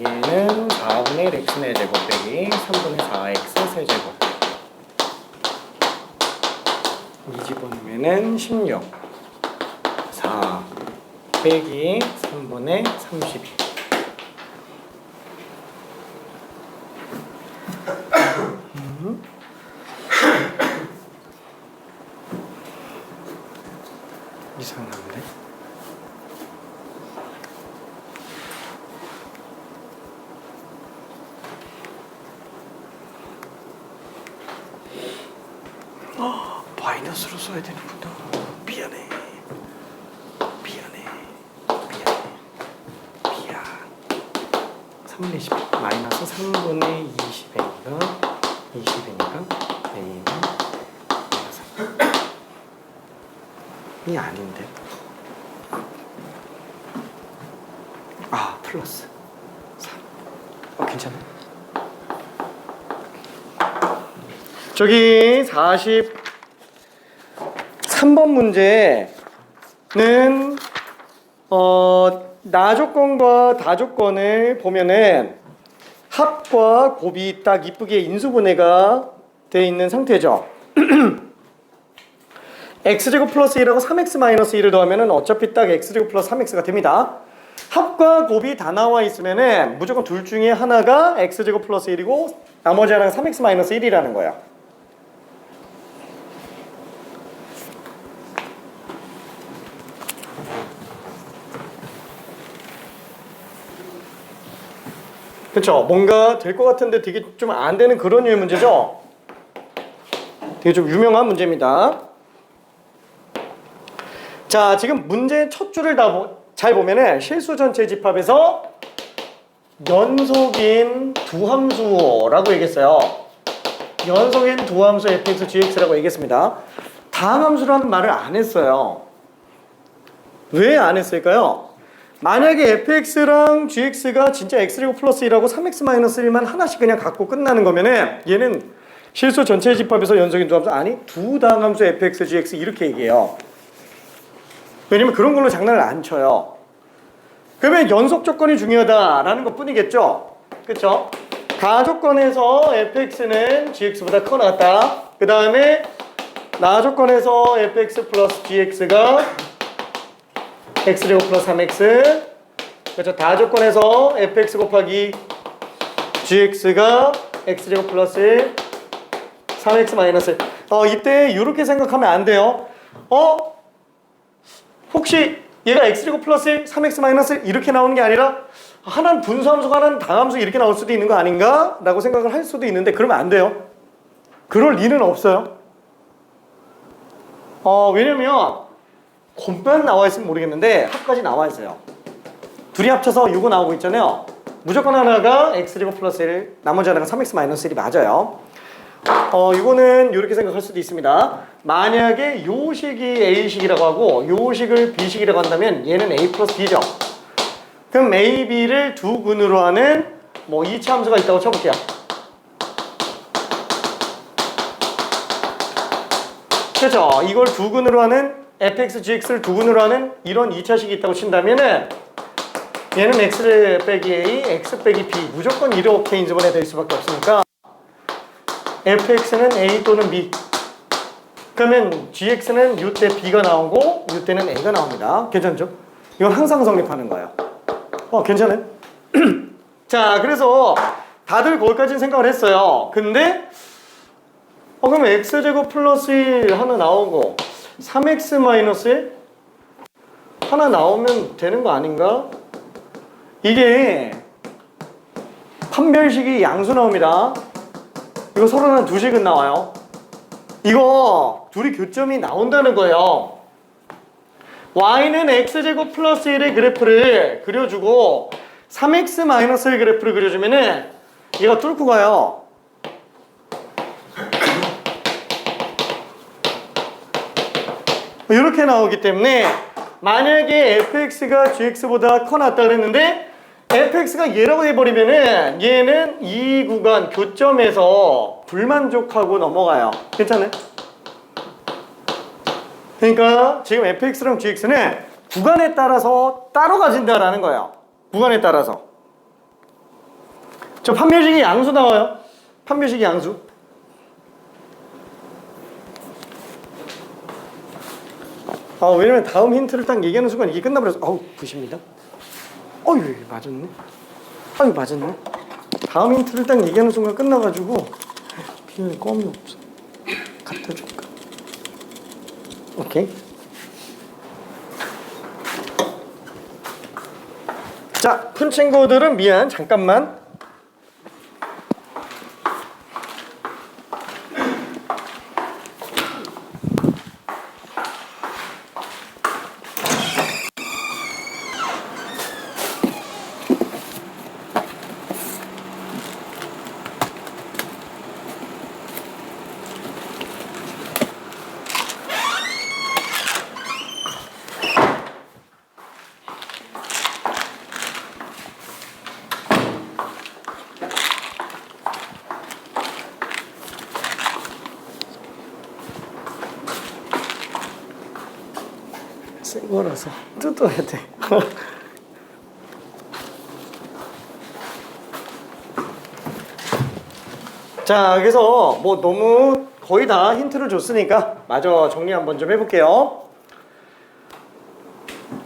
Speaker 1: 얘는 4분의 1 x의 제곱 빼기 3분의 4x 세제곱. 이 집어넣으면은 16 4 빼기 3분의 32. 이상한데? 마이너스로 써야 되는구나. 미안해. 미안. 3분의 20 마이너스 3분의 20이니까 20이니까 A는 마이너스 이 아닌데. 플러스 3. 괜찮아. 저기 43번 문제는 나 조건과 다 조건을 보면은 합과 곱이 딱 이쁘게 인수분해가 되어 있는 상태죠. x제곱 플러스 1하고 3x 마이너스 1을 더하면은 어차피 딱 x제곱 플러스 3x가 됩니다. 합과 곱이 다 나와 있으면은 무조건 둘 중에 하나가 x제곱 플러스 1이고 나머지 하나가 3x 마이너스 1이라는 거야. 그쵸? 뭔가 될 것 같은데 되게 좀 안 되는 그런 류의 문제죠? 되게 좀 유명한 문제입니다. 자, 지금 문제 첫 줄을 잘 보면은 실수 전체 집합에서 연속인 두 함수라고 얘기했어요. 연속인 두 함수 fx, gx라고 얘기했습니다. 다음 함수라는 말을 안 했어요. 왜 안 했을까요? 만약에 fx랑 gx가 진짜 x제곱 플러스 1하고 3x 마이너스 1만 하나씩 그냥 갖고 끝나는 거면은 얘는 실수 전체 집합에서 연속인 두 함수 아니 두 다음 함수 fx, gx 이렇게 얘기해요. 왜냐면 그런 걸로 장난을 안 쳐요. 그러면 연속 조건이 중요하다라는 것 뿐이겠죠? 그쵸? 가 조건에서 fx는 gx보다 크거나 같다. 그 다음에 나 조건에서 fx 플러스 gx가 x제곱 플러스 3x. 그렇죠? 다 조건에서 fx 곱하기 gx가 x제곱 플러스 3x 마이너스 1. 이때 이렇게 생각하면 안 돼요. 혹시 얘가 x제곱 플러스 1, 3x 마이너스 1 이렇게 나오는 게 아니라 하나는 분수함수가 하나는 당함수 이렇게 나올 수도 있는 거 아닌가? 라고 생각을 할 수도 있는데 그러면 안 돼요. 그럴 리는 없어요. 왜냐면 곱만 나와 있으면 모르겠는데 합까지 나와 있어요. 둘이 합쳐서 이거 나오고 있잖아요. 무조건 하나가 x제곱 플러스 1, 나머지 하나가 3x 마이너스 1이 맞아요. 이거는 이렇게 생각할 수도 있습니다. 만약에 요 식이 A식이라고 하고 요 식을 B식이라고 한다면 얘는 A 플러스 B죠. 그럼 A, B를 두 근으로 하는 뭐 2차 함수가 있다고 쳐볼게요. 그렇죠. 이걸 두 근으로 하는 fx, gx를 두 근으로 하는 이런 2차식이 있다고 친다면은 얘는 x 빼기 a, x 빼기 b 무조건 이렇게 인수분해 될 수밖에 없으니까 fx는 a 또는 b 그러면 gx는 이때 b가 나오고 이때는 a가 나옵니다. 괜찮죠? 이건 항상 성립하는 거예요. 괜찮아요? 자, 그래서 다들 거기까지는 생각을 했어요. 근데 그럼 x제곱 플러스 1 하나 나오고 3x 마이너스 1 하나 나오면 되는 거 아닌가? 이게 판별식이 양수 나옵니다. 이거 서로는 두 식은 나와요. 이거 둘이 교점이 나온다는 거예요. y는 x제곱 플러스 1의 그래프를 그려주고 3x 마이너스 1 그래프를 그려주면은 얘가 뚫고 가요. 이렇게 나오기 때문에 만약에 fx가 gx보다 커 낫다 그랬는데 fx가 얘라고 해버리면은 얘는 이 구간 교점에서 불만족하고 넘어가요. 괜찮아요? 그러니까 지금 fx랑 gx는 구간에 따라서 따로 가진다라는 거예요. 구간에 따라서. 저 판별식이 양수 나와요. 판별식이 양수. 왜냐면 다음 힌트를 딱 얘기하는 순간 이게 끝나버려서 부십니다. 맞았네. 맞았네. 다음 힌트를 딱 얘기하는 순간 끝나가지고 비닐 껌이 없어. 갖다 줄까? 오케이. 자, 큰 친구들은 미안. 잠깐만. 새 거라서 뜯어야 돼. 자, 그래서 뭐 너무 거의 다 힌트를 줬으니까 마저 정리 한번 좀 해볼게요.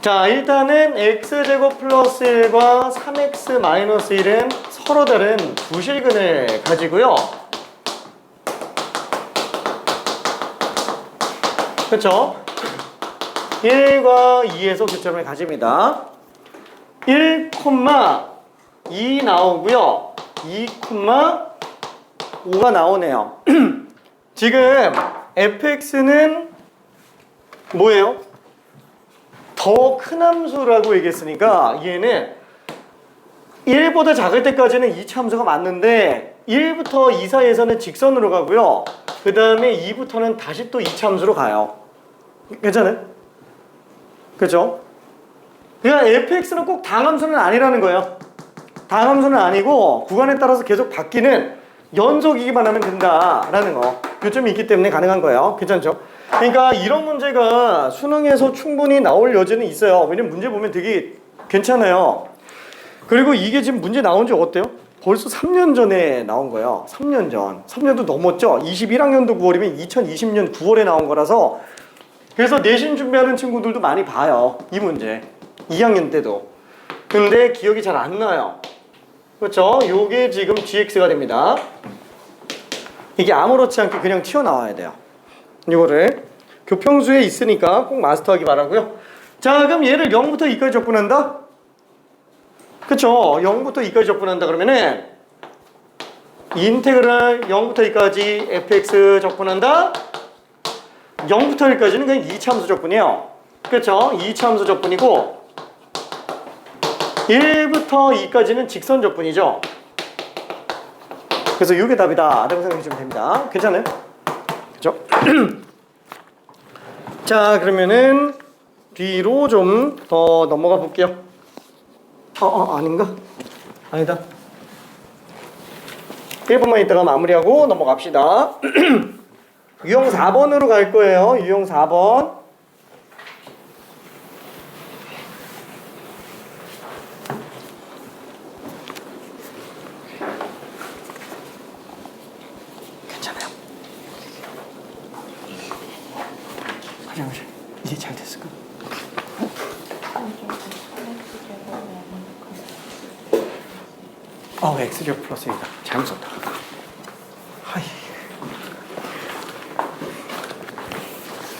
Speaker 1: 자, 일단은 x제곱 플러스 1과 3x 마이너스 1은 서로 다른 부실근을 가지고요. 그렇죠? 1과 2에서 교점을 가집니다. 1,2 나오고요. 2,5가 나오네요. 지금 fx는 뭐예요? 더 큰 함수라고 얘기했으니까 얘는 1보다 작을 때까지는 2차 함수가 맞는데 1부터 2 사이에서는 직선으로 가고요. 그 다음에 2부터는 다시 또 2차 함수로 가요. 괜찮아요? 그죠? 그러니까 fx는 꼭 당함수는 아니라는 거예요. 당함수는 아니고 구간에 따라서 계속 바뀌는 연속이기만 하면 된다라는 거. 교점이 있기 때문에 가능한 거예요. 괜찮죠? 그러니까 이런 문제가 수능에서 충분히 나올 여지는 있어요. 왜냐면 문제 보면 되게 괜찮아요. 그리고 이게 지금 문제 나온 지 어때요? 벌써 3년 전에 나온 거예요. 3년 전. 3년도 넘었죠? 21학년도 9월이면 2020년 9월에 나온 거라서 그래서 내신 준비하는 친구들도 많이 봐요. 이 문제. 2학년 때도. 근데 기억이 잘 안 나요. 그렇죠? 요게 지금 gx가 됩니다. 이게 아무렇지 않게 그냥 튀어나와야 돼요. 이거를 교평수에 있으니까 꼭 마스터하기 바라고요. 자, 그럼 얘를 0부터 2까지 적분한다? 그쵸? 0부터 2까지 적분한다 그러면은 인테그랄 0부터 2까지 fx 적분한다? 0부터 1까지는 그냥 2차함수 적분이에요. 그쵸? 2차함수 적분이고 1부터 2까지는 직선 적분이죠. 그래서 이게 답이다 라고 생각해주면 됩니다. 괜찮아요? 그쵸? 자, 그러면은 뒤로 좀 더 넘어가 볼게요. 아닌가? 아니다. 1분만 있다가 마무리하고 넘어갑시다. 유형 4번으로 갈 거예요. 유형 4번. 괜찮아요. 화장실 이제 잘 됐을까? x제곱 플러스 1이다. 잘못 썼다.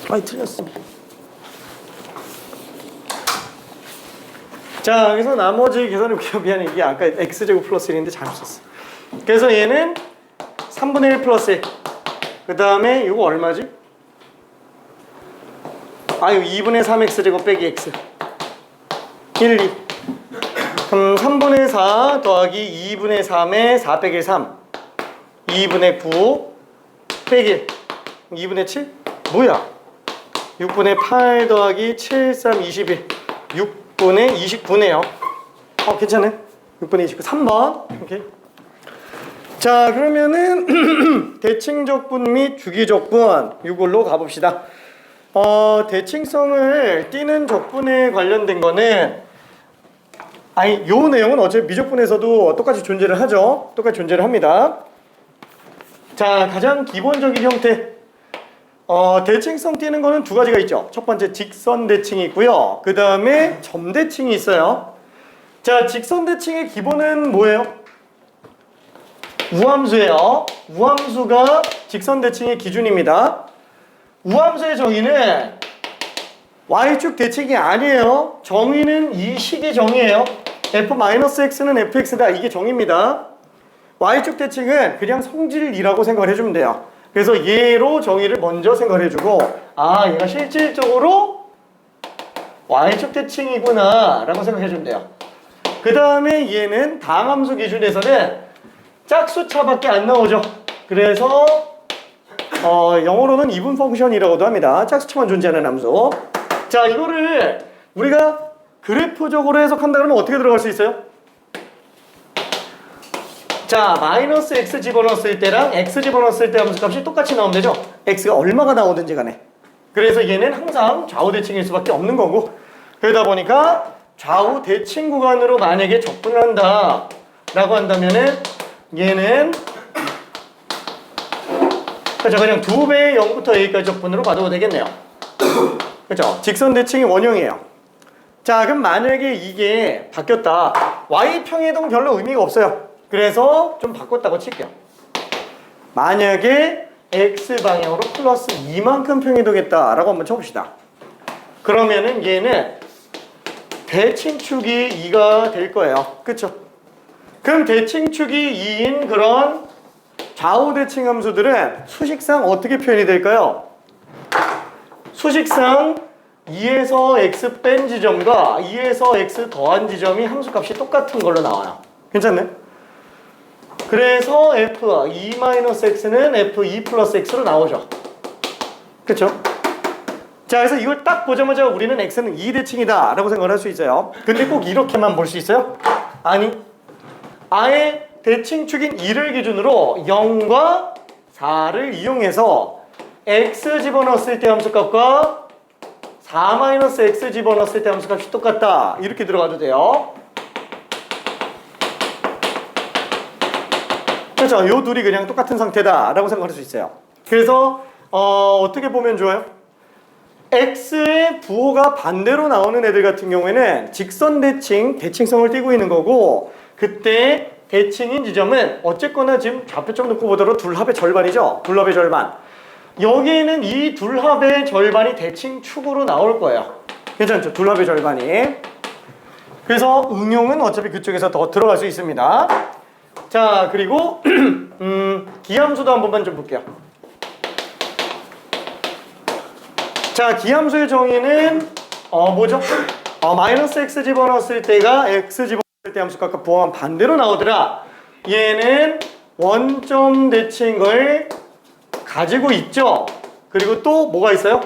Speaker 1: 하이. 틀렸어. 자, 여기서 나머지 계산을 미안해. 이게 아까 x제곱 플러스 1인데 잘못 썼어. 그래서 얘는 3분의 1 플러스 1. 그 다음에 이거 얼마지? 이거 2분의 3x제곱 빼기 x. 1, 2. 그럼 3분의 4 더하기 2분의 3에 4 빼기 3. 2분의 9 빼기 2분의 7? 뭐야? 6분의 8 더하기 7, 3, 21. 6분의 29네요. 괜찮네. 6분의 29. 3번. 오케이. 자, 그러면은 대칭적분 및 주기적분 이걸로 가봅시다. 대칭성을 띠는 적분에 관련된 거는 요 내용은 어차피 미적분에서도 똑같이 존재를 하죠. 똑같이 존재를 합니다. 자, 가장 기본적인 형태. 대칭성 띠는 거는 두 가지가 있죠. 첫 번째 직선 대칭이 있고요. 그 다음에 점 대칭이 있어요. 자, 직선 대칭의 기본은 뭐예요? 우함수예요. 우함수가 직선 대칭의 기준입니다. 우함수의 정의는 y축 대칭이 아니에요. 정의는 이 식의 정의예요. f-x는 fx다. 이게 정의입니다. y축 대칭은 그냥 성질이라고 생각을 해주면 돼요. 그래서 얘로 정의를 먼저 생각을 해주고 얘가 실질적으로 y축 대칭이구나 라고 생각해주면 돼요. 그 다음에 얘는 다항함수 기준에서는 짝수차밖에 안 나오죠. 그래서 영어로는 이분 펑션이라고도 합니다. 짝수차만 존재하는 함수. 자, 이거를 우리가 그래프적으로 해석한다 그러면 어떻게 들어갈 수 있어요? 자, 마이너스 x 집어넣었을 때랑 x 집어넣었을 때 함수값이 똑같이 나오면 되죠? x가 얼마가 나오든지 간에. 그래서 얘는 항상 좌우 대칭일 수밖에 없는 거고, 그러다 보니까 좌우 대칭 구간으로 만약에 적분한다 라고 한다면은 얘는 그냥 2배의 0부터 a까지 적분으로 봐도 되겠네요. 그렇죠? 직선 대칭이 원형이에요. 자, 그럼 만약에 이게 바뀌었다. y평행이동은 별로 의미가 없어요. 그래서 좀 바꿨다고 칠게요. 만약에 x방향으로 플러스 2만큼 평이동했다 라고 한번 쳐봅시다. 그러면은 얘는 대칭축이 2가 될 거예요. 그쵸? 그럼 대칭축이 2인 그런 좌우 대칭 함수들은 수식상 어떻게 표현이 될까요? 수식상 2에서 x 뺀 지점과 2에서 x 더한 지점이 함수값이 똑같은 걸로 나와요. 괜찮네? 그래서 f2-x는 f2 플러스 x로 나오죠. 그쵸? 자, 그래서 이걸 딱 보자마자 우리는 x는 2대칭이다 라고 생각을 할 수 있어요. 근데 꼭 이렇게만 볼 수 있어요? 아니, 아예 대칭축인 2를 기준으로 0과 4를 이용해서 x 집어넣었을 때 함수값과 4-x 집어넣었을 때 함수값이 똑같다 이렇게 들어가도 돼요. 그렇죠? 요 둘이 그냥 똑같은 상태다 라고 생각할 수 있어요. 그래서 어떻게 보면 좋아요? x의 부호가 반대로 나오는 애들 같은 경우에는 직선 대칭, 대칭성을 띠고 있는 거고, 그때 대칭인 지점은 어쨌거나 지금 좌표점 놓고 보더라도 둘합의 절반이죠. 둘합의 절반. 여기에는 이 둘합의 절반이 대칭축으로 나올 거예요. 괜찮죠? 둘합의 절반이. 그래서 응용은 어차피 그쪽에서 더 들어갈 수 있습니다. 자, 그리고 기함수도 한 번만 좀 볼게요. 자, 기함수의 정의는 뭐죠? 마이너스 x 집어넣었을 때가 x 집어넣었을 때 함수값과 부호만 반대로 나오더라. 얘는 원점 대칭인 걸 가지고 있죠. 그리고 또 뭐가 있어요?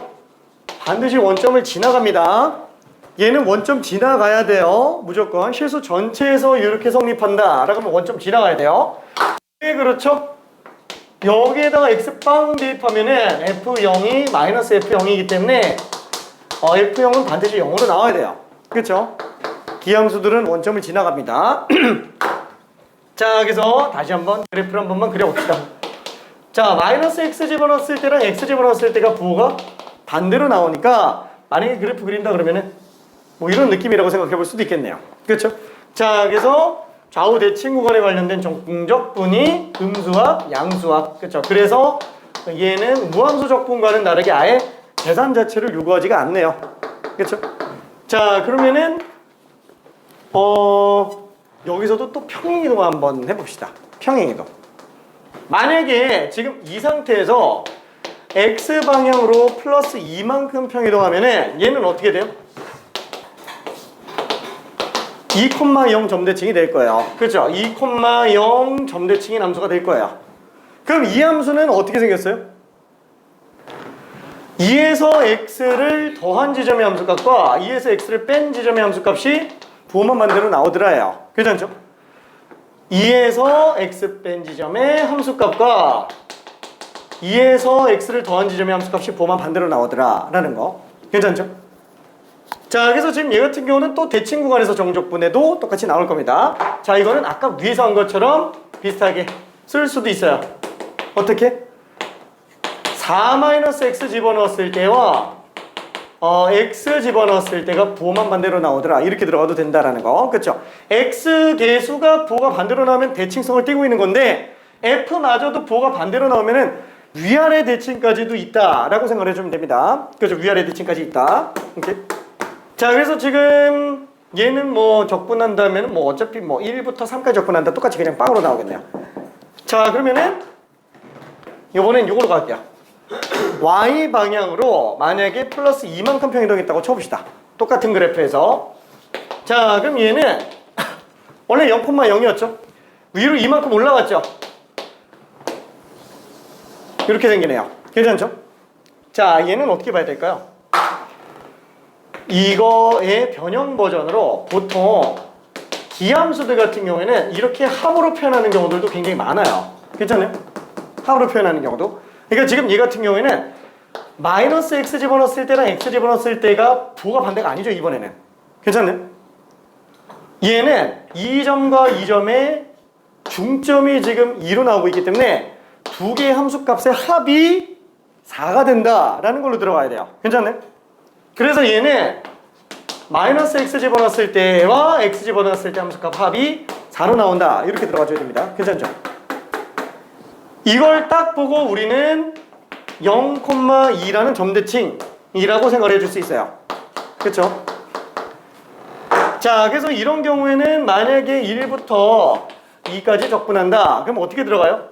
Speaker 1: 반드시 원점을 지나갑니다. 얘는 원점 지나가야 돼요. 무조건 실수 전체에서 이렇게 성립한다 라고 하면 원점 지나가야 돼요. 왜 그렇죠? 여기에다가 x빵 대입하면은 f0이 마이너스 f0이기 때문에 f0은 반드시 0으로 나와야 돼요. 그렇죠? 기함수들은 원점을 지나갑니다. 자, 그래서 다시 한번 그래프를 한 번만 그려봅시다. 자, 마이너스 x 집어넣었을 때랑 x 집어넣었을 때가 부호가 반대로 나오니까 만약에 그래프 그린다 그러면은 뭐 이런 느낌이라고 생각해 볼 수도 있겠네요. 그렇죠? 자, 그래서 좌우 대칭 구간에 관련된 정적분이 음수합, 양수합. 그렇죠? 그래서 얘는 무함수 적분과는 다르게 아예 계산 자체를 요구하지가 않네요. 그렇죠? 자, 그러면은 여기서도 또 평행이동 한번 해봅시다. 평행이동. 만약에 지금 이 상태에서 x 방향으로 플러스 2만큼 평이동하면은 얘는 어떻게 돼요? 2,0 점대칭이 될 거예요. 그렇죠? 2,0 점대칭인 함수가 될 거예요. 그럼 이 함수는 어떻게 생겼어요? 2에서 x를 더한 지점의 함수값과 2에서 x를 뺀 지점의 함수값이 부호만 반대로 나오더라요. 괜찮죠? 2에서 x 뺀 지점의 함수값과 2에서 x를 더한 지점의 함수값이 부호만 반대로 나오더라 라는 거. 괜찮죠? 자, 그래서 지금 얘 같은 경우는 또 대칭 구간에서 정적분해도 똑같이 나올 겁니다. 자, 이거는 아까 위에서 한 것처럼 비슷하게 쓸 수도 있어요. 어떻게? 4-x 집어넣었을 때와 x 집어넣었을 때가 부호만 반대로 나오더라. 이렇게 들어가도 된다라는 거. 그렇죠? x 개수가 부호가 반대로 나오면 대칭성을 띠고 있는 건데 f마저도 부호가 반대로 나오면은 위아래 대칭까지도 있다라고 생각을 해주면 됩니다. 그렇죠? 위아래 대칭까지 있다. 오케이. 자, 그래서 지금 얘는 뭐 적분한다면 뭐 어차피 뭐 1부터 3까지 적분한다. 똑같이 그냥 빵으로 나오겠네요. 자, 그러면은 이번엔 이걸로 갈게요. y 방향으로 만약에 플러스 2만큼 평이동했다고 쳐봅시다. 똑같은 그래프에서. 자, 그럼 얘는 원래 0,0이었죠? 위로 이만큼 올라갔죠? 이렇게 생기네요. 괜찮죠? 자, 얘는 어떻게 봐야 될까요? 이거의 변형 버전으로 보통 기함수들 같은 경우에는 이렇게 합으로 표현하는 경우들도 굉장히 많아요. 괜찮아요? 합으로 표현하는 경우도. 그러니까 지금 얘 같은 경우에는 마이너스 x 집어넣었을 때랑 x 집어넣었을 때가 부호가 반대가 아니죠, 이번에는. 괜찮네? 얘는 이 점과 이 점의 중점이 지금 2로 나오고 있기 때문에 두 개의 함수값의 합이 4가 된다라는 걸로 들어가야 돼요. 괜찮네? 그래서 얘는 마이너스 x 집어넣었을 때와 x 집어넣었을 때 함수값 합이 4로 나온다. 이렇게 들어가줘야 됩니다. 괜찮죠? 이걸 딱 보고 우리는 0,2라는 점대칭이라고 생각을 해줄 수 있어요. 그렇죠? 자, 그래서 이런 경우에는 만약에 1부터 2까지 적분한다. 그럼 어떻게 들어가요?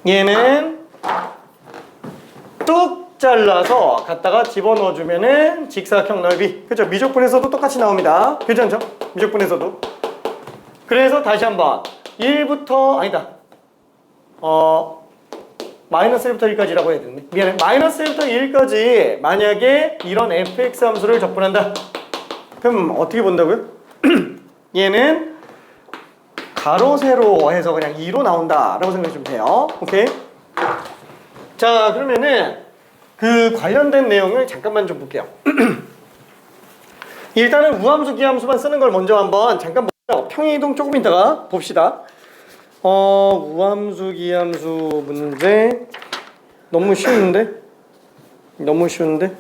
Speaker 1: 얘는 뚝 잘라서 갖다가 집어넣어주면은 직사각형 넓이. 그렇죠? 미적분에서도 똑같이 나옵니다. 괜찮죠? 미적분에서도. 그래서 다시 한번 1부터 아니다. 마이너스 1부터 1까지라고 해야 되는데 미안해. 마이너스 1부터 1까지 만약에 이런 fx 함수를 적분한다. 그럼 어떻게 본다고요? 얘는 가로 세로 해서 그냥 2로 나온다 라고 생각해 주면 돼요. 오케이? 자, 그러면은 그 관련된 내용을 잠깐만 좀 볼게요. 일단은 우함수 기함수만 쓰는 걸 먼저 한번 잠깐 보죠. 평행이동 조금 이따가 봅시다. 우함수 기함수 문제 너무 쉬운데? 너무 쉬운데?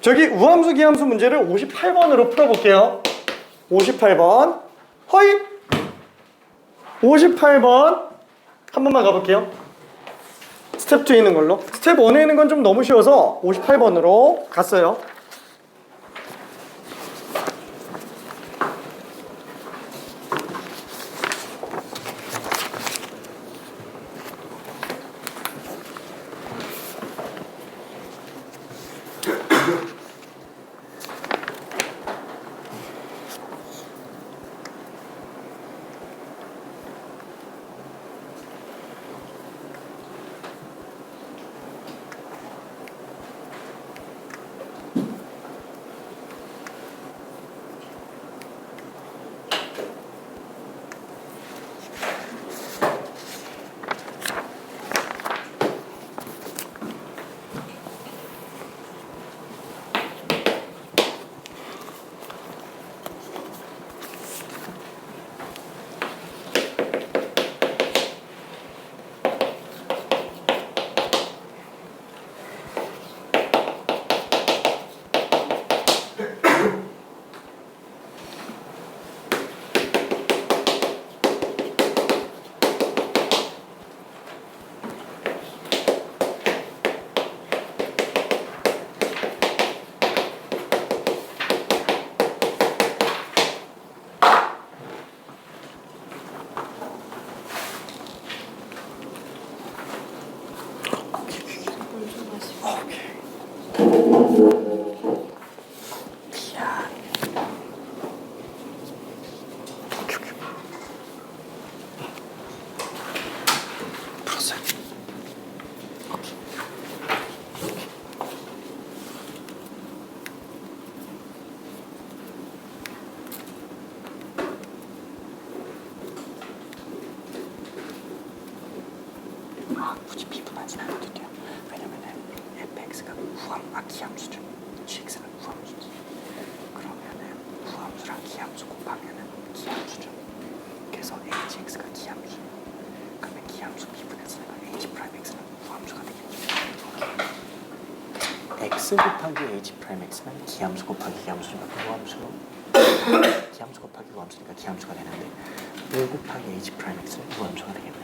Speaker 1: 저기 우함수 기함수 문제를 58번으로 풀어볼게요. 58번 허이 58번 한 번만 가볼게요. 스텝 2에 있는 걸로. 스텝 1에 있는 건 좀 너무 쉬워서 58번으로 갔어요.
Speaker 3: 굳이 미분하진 않아도 돼요. 왜냐면은 fx가 기함수죠. gx는 무함수지. 그러면은 무함수랑 기함수 곱하면은 기함수죠. 그래서 hx가 기함수. 그러면 기함수 미분했으니까 h'x는 무함수가 되겠죠. x 곱하기 h'x는 기함수 곱하기 기함수니까 무함수로 기함수 곱하기 무함수니까 기함수가 되는데 5 곱하기 h'x는 무함수가 되겠네요.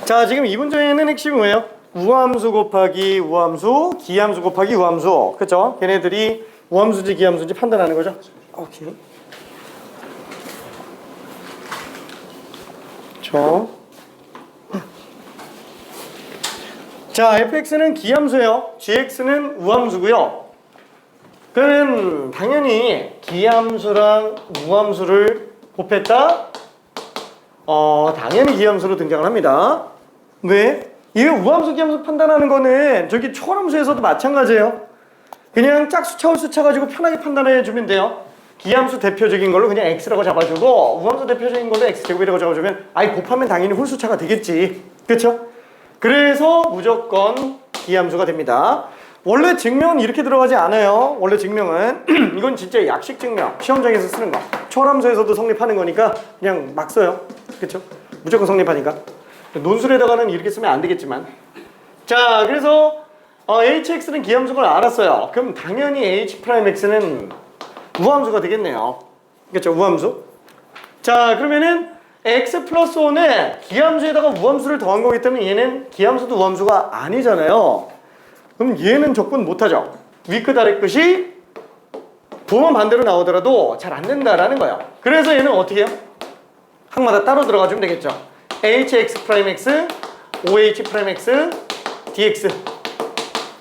Speaker 1: 자, 지금 이 문제에는 핵심이 뭐예요? 우함수 곱하기 우함수, 기함수 곱하기 우함수. 그렇죠? 걔네들이 우함수인지 기함수인지 판단하는 거죠. 오케이. 자, fx는 기함수예요. gx는 우함수고요. 그러면 당연히 기함수랑 우함수를 곱했다? 당연히 기함수로 등장을 합니다. 왜? 이 우함수 기함수 판단하는 거는 저기 초함수에서도 마찬가지예요. 그냥 짝수 차홀수 차가지고 편하게 판단해 주면 돼요. 기함수 대표적인 걸로 그냥 x라고 잡아주고 우함수 대표적인 걸로 x제곱이라고 잡아주면 아이 곱하면 당연히 홀수차가 되겠지. 그렇죠? 그래서 무조건 기함수가 됩니다. 원래 증명은 이렇게 들어가지 않아요. 원래 증명은 이건 진짜 약식 증명, 시험장에서 쓰는 거. 초함수에서도 성립하는 거니까 그냥 막 써요. 그렇죠? 무조건 성립하니까. 논술에다가는 이렇게 쓰면 안 되겠지만. 자, 그래서 hx는 기함수를 알았어요. 그럼 당연히 h'x는 우함수가 되겠네요. 그렇죠? 우함수. 자, 그러면은 x 플러스 5는 기함수에다가 우함수를 더한 거기 때문에 얘는 기함수도 우함수가 아니잖아요. 그럼 얘는 적분 못하죠. 위끝 아래 끝이 부호만 반대로 나오더라도 잘 안 된다라는 거예요. 그래서 얘는 어떻게 해요? 항마다 따로 들어가주면 되겠죠. hx'(x), 5h'(x), dx.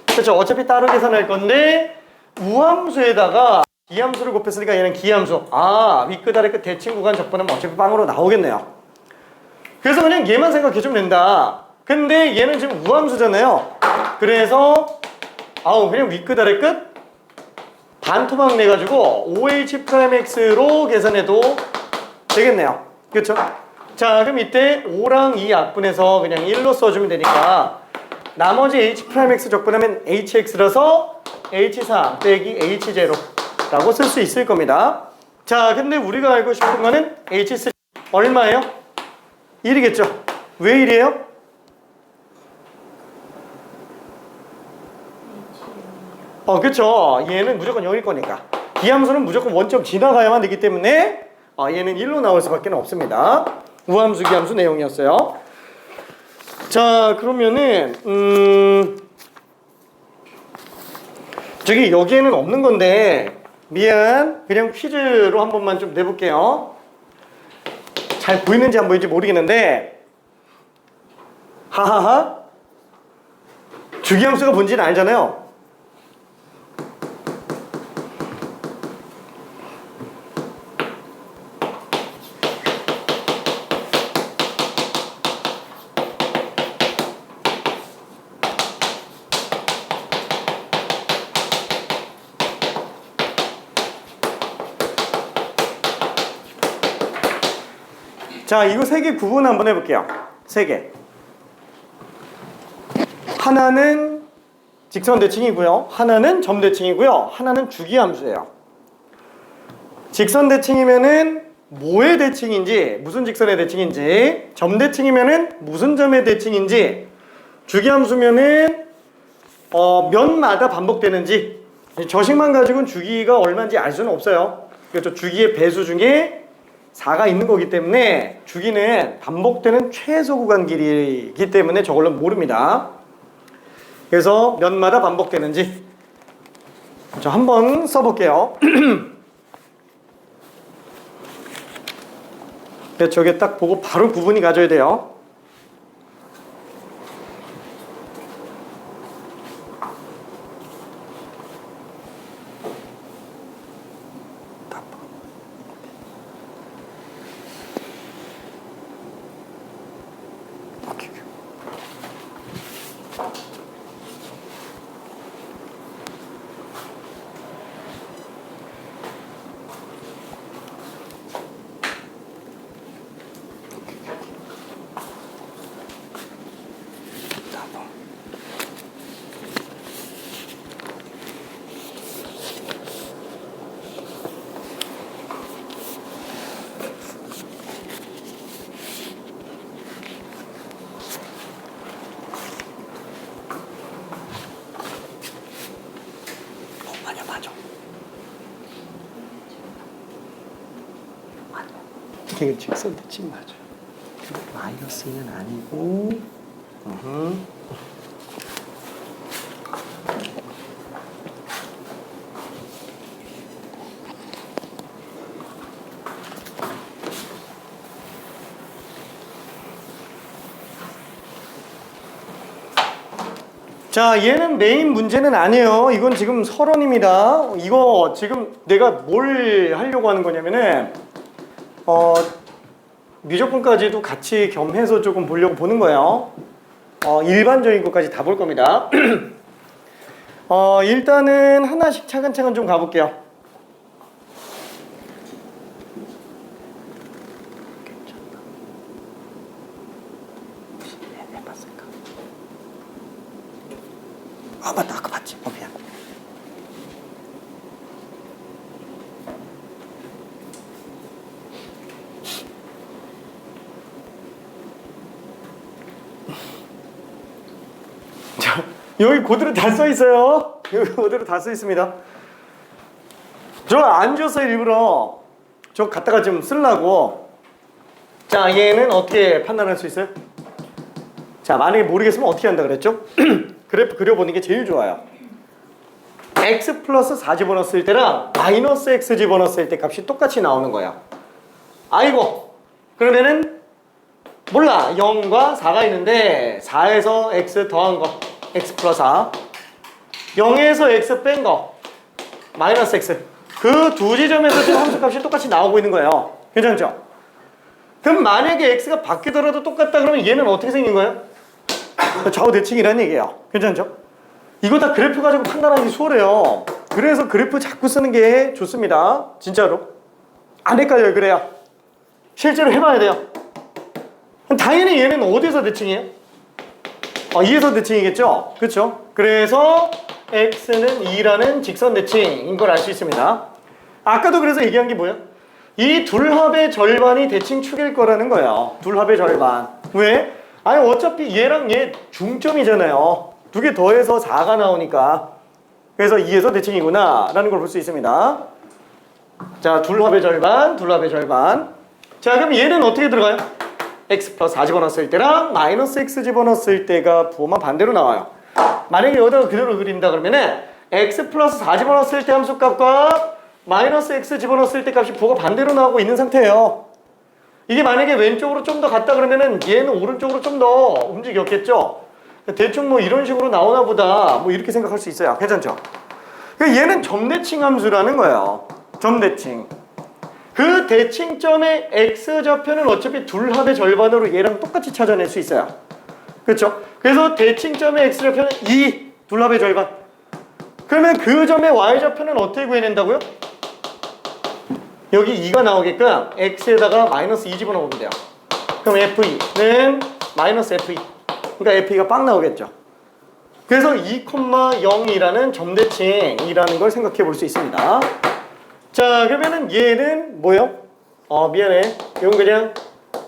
Speaker 1: 그렇죠. 어차피 따로 계산할 건데 우함수에다가 기함수를 곱했으니까 얘는 기함수. 위끝 아래 끝 대칭 구간 적분은 어차피 빵으로 나오겠네요. 그래서 그냥 얘만 생각해주면 된다. 근데 얘는 지금 우함수잖아요. 그래서 그냥 위끝 아래 끝 반토막 내가지고 5h'(x로 계산해도 되겠네요. 그렇죠? 자, 그럼 이때 5랑 2 약분해서 그냥 1로 써주면 되니까 나머지 h'x 적분하면 hx라서 h4 빼기 h0라고 쓸 수 있을 겁니다. 자, 근데 우리가 알고 싶은 거는 h3 얼마예요? 1이겠죠? 왜 1이에요? 그쵸. 얘는 무조건 0일 거니까. 기함수는 무조건 원점 지나가야만 되기 때문에 얘는 1로 나올 수밖에 없습니다. 우함수 기함수 내용이었어요. 자, 그러면은 저기 여기에는 없는 건데 미안. 그냥 퀴즈로 한 번만 좀 내볼게요. 잘 보이는지 안 보이는지 모르겠는데 하하하 주기함수가 뭔지는 알잖아요. 자, 이거 세 개 구분 한번 해볼게요. 세 개. 하나는 직선 대칭이고요. 하나는 점 대칭이고요. 하나는 주기함수예요. 직선 대칭이면은 뭐의 대칭인지, 무슨 직선의 대칭인지, 점 대칭이면은 무슨 점의 대칭인지, 주기함수면은 면마다 반복되는지, 저식만 가지고는 주기가 얼마인지 알 수는 없어요. 그렇죠. 주기의 배수 중에 4가 있는 거기 때문에 주기는 반복되는 최소 구간 길이이기 때문에 저걸로 모릅니다. 그래서 몇마다 반복되는지 한번 써볼게요. 저게 딱 보고 바로 구분이 가져야 돼요.
Speaker 3: 맞네.
Speaker 1: 이게 직선 대칭 맞아요. 근데 마이너스는 아니고. 자, 얘는 메인 문제는 아니에요. 이건 지금 서론입니다. 이거 지금 내가 뭘 하려고 하는 거냐면은 미적분까지도 같이 겸해서 조금 보려고 보는 거예요. 일반적인 것까지 다 볼 겁니다. 일단은 하나씩 차근차근 좀 가볼게요.
Speaker 3: 괜찮나? 혹시 해봤을까?
Speaker 1: 아, 맞다. 아까 봤지. 미안. 자, 여기 그대로 다 써 있어요. 여기 그대로 다 써 있습니다. 저 안 줬어요, 일부러. 저 갖다가 좀 쓰려고. 자, 얘는 어떻게 판단할 수 있어요? 자, 만약에 모르겠으면 어떻게 한다 그랬죠? 그래프 그려보는 게 제일 좋아요. x 플러스 4 집어넣었을 때랑 마이너스 x 집어넣었을 때 값이 똑같이 나오는 거예요. 아이고, 그러면은 몰라. 0과 4가 있는데 4에서 x 더한 거 x 플러스 4, 0에서 x 뺀 거 마이너스 x, 그 두 지점에서 지금 함수값이 똑같이 나오고 있는 거예요. 괜찮죠? 그럼 만약에 x가 바뀌더라도 똑같다 그러면 얘는 어떻게 생긴 거예요? 좌우 대칭이라는 얘기예요. 괜찮죠? 이거 다 그래프 가지고 판단하기 수월해요. 그래서 그래프 자꾸 쓰는 게 좋습니다. 진짜로. 안 헷갈려요. 그래야 실제로 해봐야 돼요. 당연히 얘는 어디서 대칭이에요? 2에서 대칭이겠죠? 그렇죠? 그래서 x는 2라는 직선 대칭인 걸 알 수 있습니다. 아까도 그래서 얘기한 게 뭐예요? 이 둘합의 절반이 대칭축일 거라는 거예요. 둘합의 절반. 왜? 아니 어차피 얘랑 얘 중점이잖아요. 두 개 더해서 4가 나오니까. 그래서 2에서 대칭이구나 라는 걸 볼 수 있습니다. 자, 둘합의 절반, 둘합의 절반. 자, 그럼 얘는 어떻게 들어가요? x 플러스 4 집어넣었을 때랑 마이너스 x 집어넣었을 때가 부호만 반대로 나와요. 만약에 여기다가 그대로 그린다 그러면은 x 플러스 4 집어넣었을 때 함수값과 마이너스 x 집어넣었을 때 값이 부호가 반대로 나오고 있는 상태예요. 이게 만약에 왼쪽으로 좀 더 갔다 그러면은 얘는 오른쪽으로 좀 더 움직였겠죠? 대충 뭐 이런 식으로 나오나 보다 뭐 이렇게 생각할 수 있어요. 괜찮죠? 그러니까 얘는 점대칭 함수라는 거예요. 점대칭. 그 대칭점의 x좌표는 어차피 둘합의 절반으로 얘랑 똑같이 찾아낼 수 있어요. 그렇죠? 그래서 대칭점의 x좌표는 2, 둘합의 절반. 그러면 그 점의 y좌표는 어떻게 구해낸다고요? 여기 2가 나오게끔 x에다가 마이너스 2 집어넣으면 돼요. 그럼 f2는 마이너스 f2. 그러니까 f2가 빵 나오겠죠. 그래서 2,0이라는 점대칭이라는 걸 생각해 볼 수 있습니다. 자, 그러면은 얘는 뭐예요? 미안해. 이건 그냥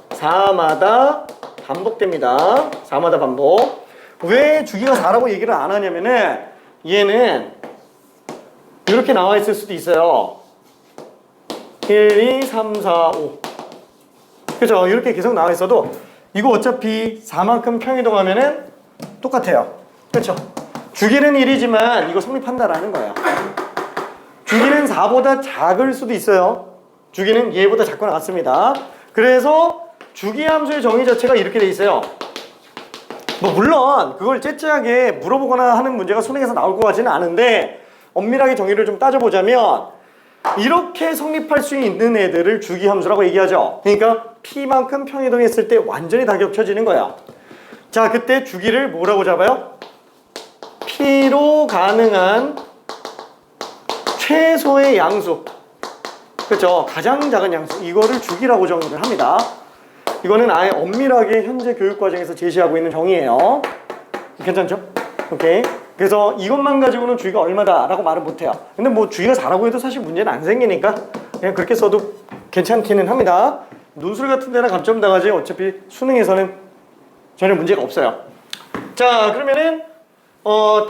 Speaker 1: 4마다 반복됩니다. 4마다 반복. 왜 주기가 4라고 얘기를 안 하냐면은 얘는 이렇게 나와 있을 수도 있어요. 1, 2, 3, 4, 5. 그죠? 이렇게 계속 나와 있어도 이거 어차피 4만큼 평이동하면은 똑같아요. 그렇죠? 주기는 1이지만 이거 성립한다라는 거예요. 주기는 4보다 작을 수도 있어요. 주기는 얘보다 작거나 같습니다. 그래서 주기 함수의 정의 자체가 이렇게 돼 있어요. 뭐 물론 그걸 째째하게 물어보거나 하는 문제가 수능에서 나올 것 같지는 않은데 엄밀하게 정의를 좀 따져보자면 이렇게 성립할 수 있는 애들을 주기 함수라고 얘기하죠. 그러니까 P만큼 평이동했을 때 완전히 다 겹쳐지는 거야. 자, 그때 주기를 뭐라고 잡아요? P로 가능한 최소의 양수. 그렇죠? 가장 작은 양수. 이거를 주기라고 정의를 합니다. 이거는 아예 엄밀하게 현재 교육과정에서 제시하고 있는 정의예요. 괜찮죠? 오케이. 그래서 이것만 가지고는 주기가 얼마다 라고 말을 못해요. 근데 뭐 주기가 4라고 해도 사실 문제는 안 생기니까 그냥 그렇게 써도 괜찮기는 합니다. 논술 같은 데나 감점 당하지 어차피 수능에서는 전혀 문제가 없어요. 자, 그러면은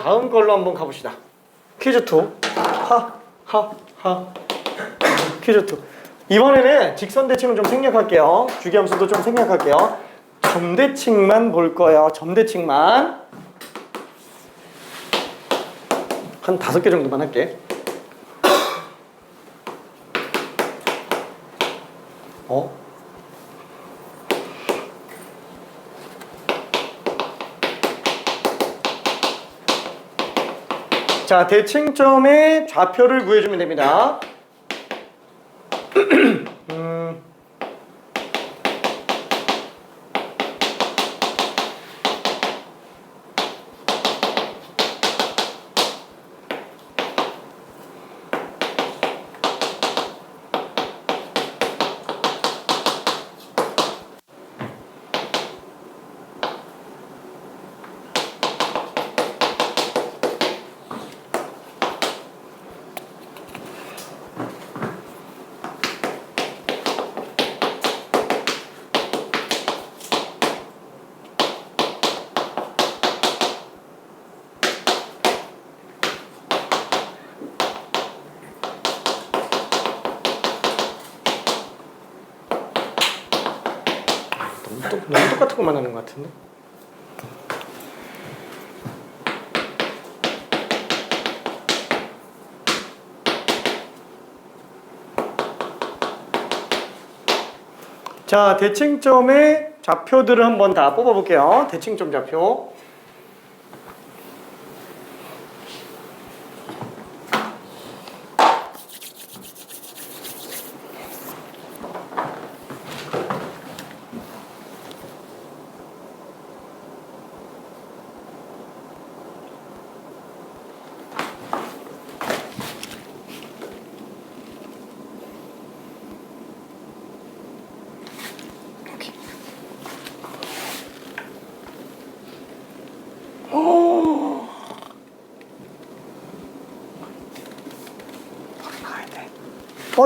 Speaker 1: 다음 걸로 한번 가봅시다. 퀴즈 2. 퀴즈 2. 이번에는 직선 대칭을 좀 생략할게요. 주기함수도 좀 생략할게요. 점대칭만 볼 거예요. 점대칭만. 한 5개 정도만 할게. 자, 대칭점의 좌표를 구해주면 됩니다. 너무 똑같은 것만 하는 것 같은데? 자, 대칭점의 좌표들을 한번 다 뽑아볼게요. 대칭점 좌표.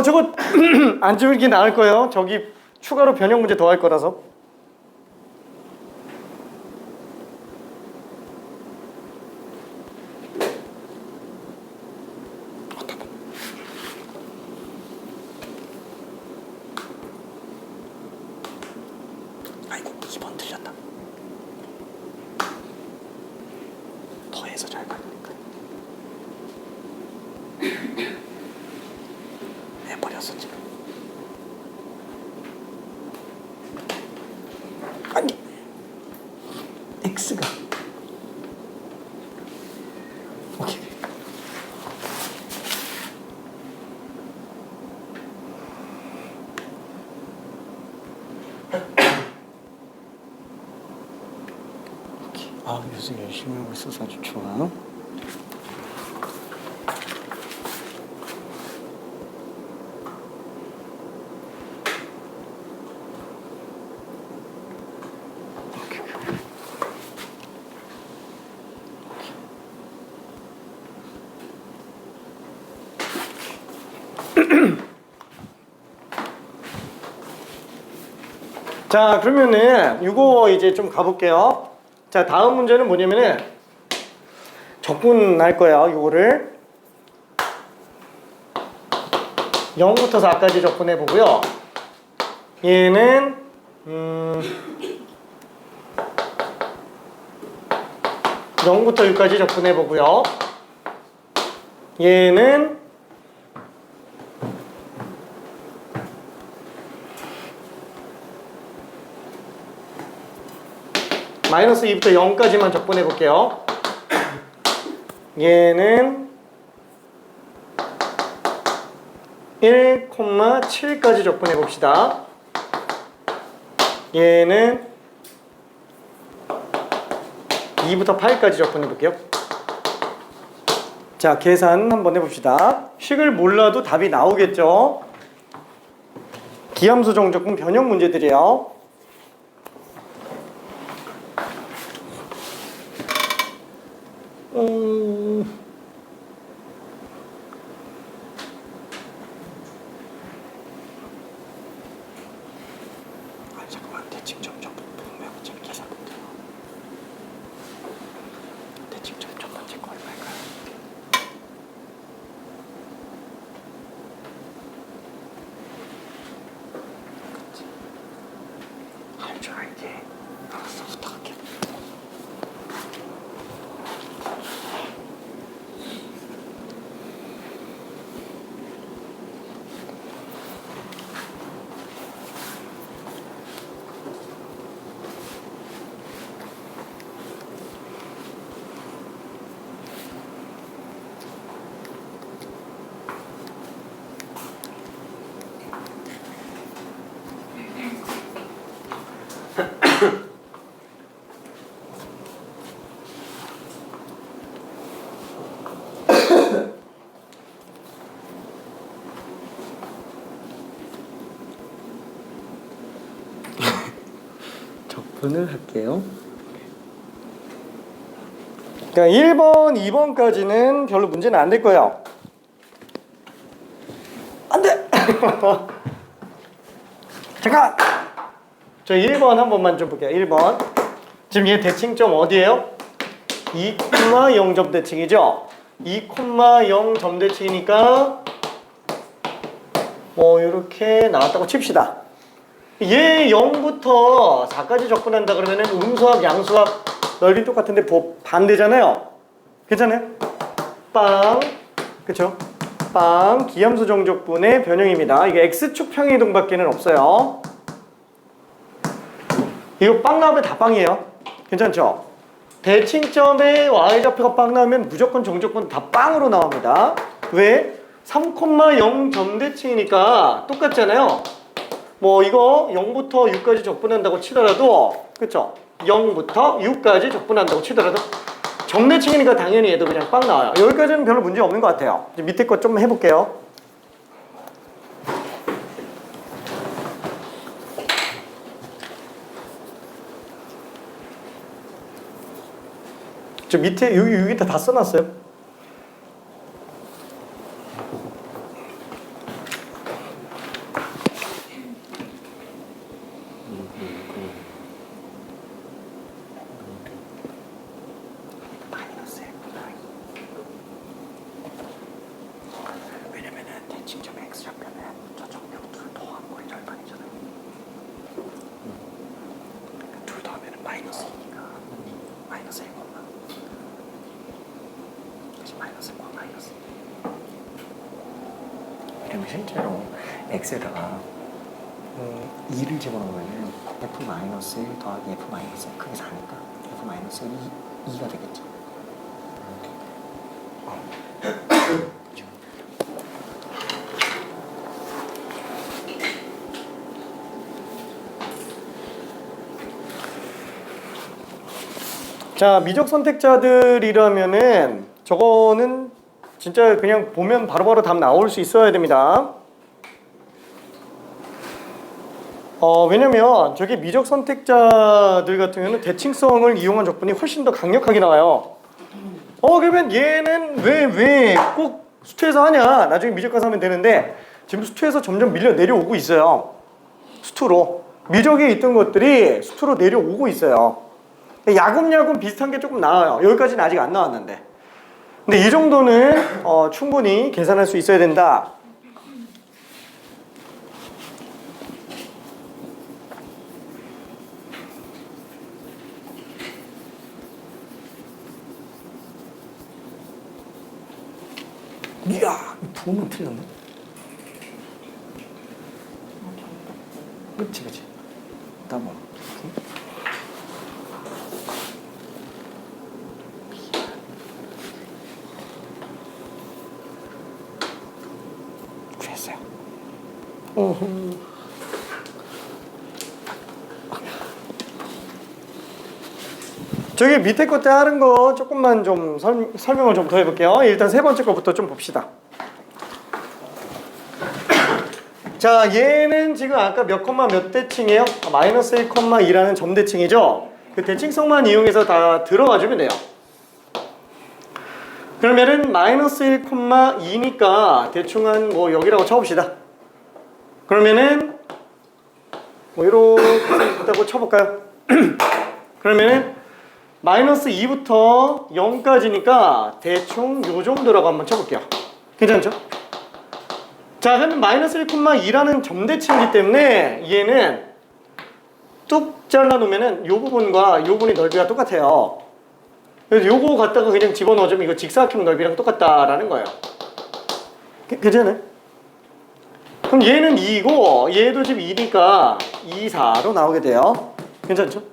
Speaker 1: 저거 안 지우는 게 나을 거예요. 저기 추가로 변형 문제 더 할 거라서.
Speaker 3: 아이고 2번 틀렸다. 더해서 잘 가니까. 해버렸어 지금. 아니 X가 오케이.
Speaker 1: 요즘 열심히 하고 있어서 아주 좋아. 자, 그러면은 이거 이제 좀 가볼게요. 자, 다음 문제는 뭐냐면은 적분할 거예요. 이거를 0부터 4까지 적분해 보고요. 얘는 0부터 6까지 적분해 보고요. 얘는 마이너스 2부터 0까지만 적분해 볼게요. 얘는 1,7까지 적분해 봅시다. 얘는 2부터 8까지 적분해 볼게요. 자, 계산 한번 해봅시다. 식을 몰라도 답이 나오겠죠? 기함수 정적분 변형 문제들이에요.
Speaker 3: 아니 잠깐만 대칭점 첫 보면 지금 계산 못해요. 대칭점 첫 번째 거 얼마일까요? 줄 알게. 알았어, 부탁할게.
Speaker 1: 적분을 할게요. 그러니까 1번, 2번까지는 별로 문제는 안 될 거예요. 안 돼! 잠깐! 저 1번 한 번만 좀 볼게요. 1번. 지금 얘 대칭점 어디예요? 2,0점 대칭이죠? 2,0점 대칭이니까 뭐 이렇게 나왔다고 칩시다. 얘 0부터 4까지 적분한다 그러면은 음수합, 양수합 넓이 똑같은데 반대잖아요. 괜찮아요? 빵, 그쵸? 빵, 기함수 정적분의 변형입니다. 이게 X축 평행이동밖에는 없어요. 이거 빵 나오면 다 빵이에요. 괜찮죠? 대칭점에 Y좌표가 빵 나오면 무조건 정적분 다 빵으로 나옵니다. 왜? 3,0점 대칭이니까 똑같잖아요. 뭐 이거 0부터 6까지 적분한다고 치더라도, 그쵸? 0부터 6까지 적분한다고 치더라도 정대칭이니까 당연히 얘도 그냥 빵 나와요. 여기까지는 별로 문제 없는 것 같아요. 이제 밑에 거 좀 해볼게요. 저 밑에 여기다 다 써놨어요.
Speaker 3: 왜냐면은 대칭점 X 좌표는 저쪽 둘 더한 거의 절반이잖아요. 둘 더하면은 마이너스이니까 마이너스 1, 다시 마이너스 1, 마이너스. 왜냐면 실제로 X에다가 2를 집어넣으면 F 마이너스 1 더하기 F 마이너스 1 크게 4니까 F 마이너스 2가 되겠죠.
Speaker 1: 자, 미적 선택자들이라면은 저거는 진짜 그냥 보면 바로바로 답 나올 수 있어야 됩니다. 왜냐면 저게 미적 선택자들 같은 경우는 대칭성을 이용한 적분이 훨씬 더 강력하게 나와요. 그러면 얘는 왜 꼭 수투에서 하냐? 나중에 미적 가서 하면 되는데 지금 수투에서 점점 밀려 내려오고 있어요. 수투로. 미적에 있던 것들이 수투로 내려오고 있어요. 야금야금 비슷한 게 조금 나와요. 여기까지는 아직 안 나왔는데. 근데 이 정도는 충분히 계산할 수 있어야 된다.
Speaker 3: 이야, 부으면 틀렸네. 그치. 나 뭐. 구했어요.
Speaker 1: 저기 밑에 거 다른 거 조금만 좀 설명을 좀 더 해볼게요. 일단 세 번째 거부터 좀 봅시다. 자, 얘는 지금 아까 몇 콤마 몇 대칭이에요? 마이너스 1,2라는 점 대칭이죠? 그 대칭성만 이용해서 다 들어와 주면 돼요. 그러면은 마이너스 1,2니까 대충 한 뭐 여기라고 쳐봅시다. 그러면은 뭐 이렇게 있다고 쳐볼까요? 그러면은 마이너스 2부터 0까지니까 대충 요 정도라고 한번 쳐볼게요. 괜찮죠? 자, 그러면 마이너스 1,2라는 점대칭이기 때문에 얘는 뚝 잘라놓으면은 요 부분과 요 부분의 넓이가 똑같아요. 그래서 요거 갖다가 그냥 집어넣어주면 이거 직사각형 넓이랑 똑같다라는 거예요. 괜찮아요? 그럼 얘는 2이고 얘도 지금 2니까 2, 4로 나오게 돼요. 괜찮죠?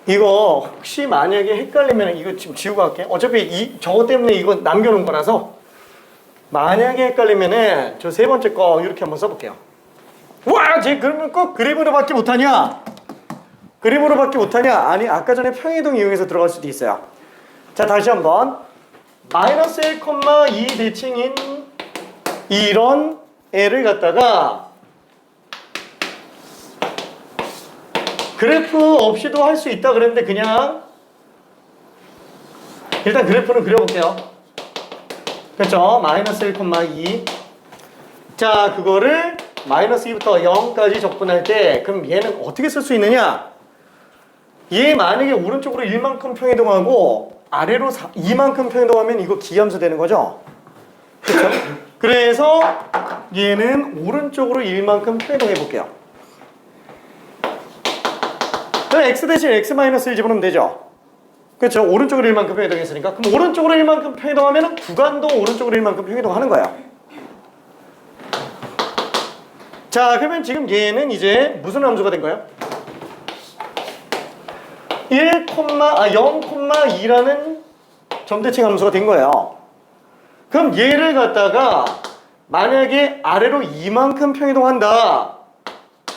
Speaker 1: 이거 혹시 만약에 헷갈리면 이거 지금 지우고 갈게. 어차피 저거 때문에 이거 남겨놓은 거라서 만약에 헷갈리면은 저 세 번째 거 이렇게 한번 써볼게요. 와, 쟤 그러면 꼭 그림으로밖에 못하냐? 그림으로밖에 못하냐? 아니, 아까 전에 평이동 이용해서 들어갈 수도 있어요. 자, 다시 한번 마이너스 1,2 대칭인 이런 애를 갖다가 그래프 없이도 할 수 있다 그랬는데 그냥 일단 그래프는 그려볼게요. 그렇죠? 마이너스 1,2. 자, 그거를 마이너스 2부터 0까지 적분할 때 그럼 얘는 어떻게 쓸 수 있느냐? 얘 만약에 오른쪽으로 1만큼 평이동하고 아래로 2만큼 평이동하면 이거 기함수 되는 거죠? 그렇죠? 그래서 얘는 오른쪽으로 1만큼 평이동해 볼게요. 그럼 x 대신 x 마이너스 1 집어넣으면 되죠? 그렇죠? 오른쪽으로 1만큼 평이동했으니까 그럼 오른쪽으로 1만큼 평이동하면 구간도 오른쪽으로 1만큼 평이동하는 거예요. 자, 그러면 지금 얘는 이제 무슨 함수가 된 거예요? 0,2라는 점대칭 함수가 된 거예요. 그럼 얘를 갖다가 만약에 아래로 2만큼 평이동한다.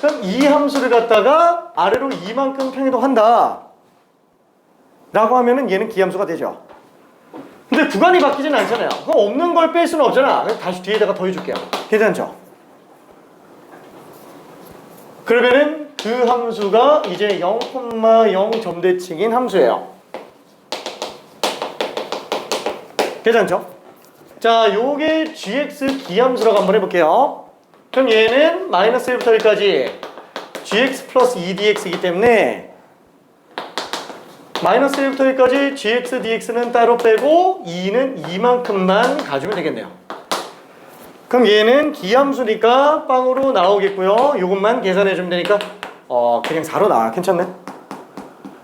Speaker 1: 그럼 이 함수를 갖다가 아래로 2만큼 평이동한다 라고 하면은 얘는 기함수가 되죠. 근데 구간이 바뀌진 않잖아요. 그럼 없는 걸 뺄 수는 없잖아. 그래서 다시 뒤에다가 더해줄게요. 괜찮죠? 그러면은 그 함수가 이제 0,0 점대칭인 함수예요. 괜찮죠? 자, 요게 gx 기함수라고 한번 해볼게요. 그럼 얘는 마이너스 1부터 1까지 gx 플러스 2dx이기 때문에 마이너스 1부터 1까지 gx dx는 따로 빼고 2는 이만큼만 가주면 되겠네요. 그럼 얘는 기함수니까 빵으로 나오겠고요. 요것만 계산해주면 되니까 그냥 4로 나와요. 괜찮네?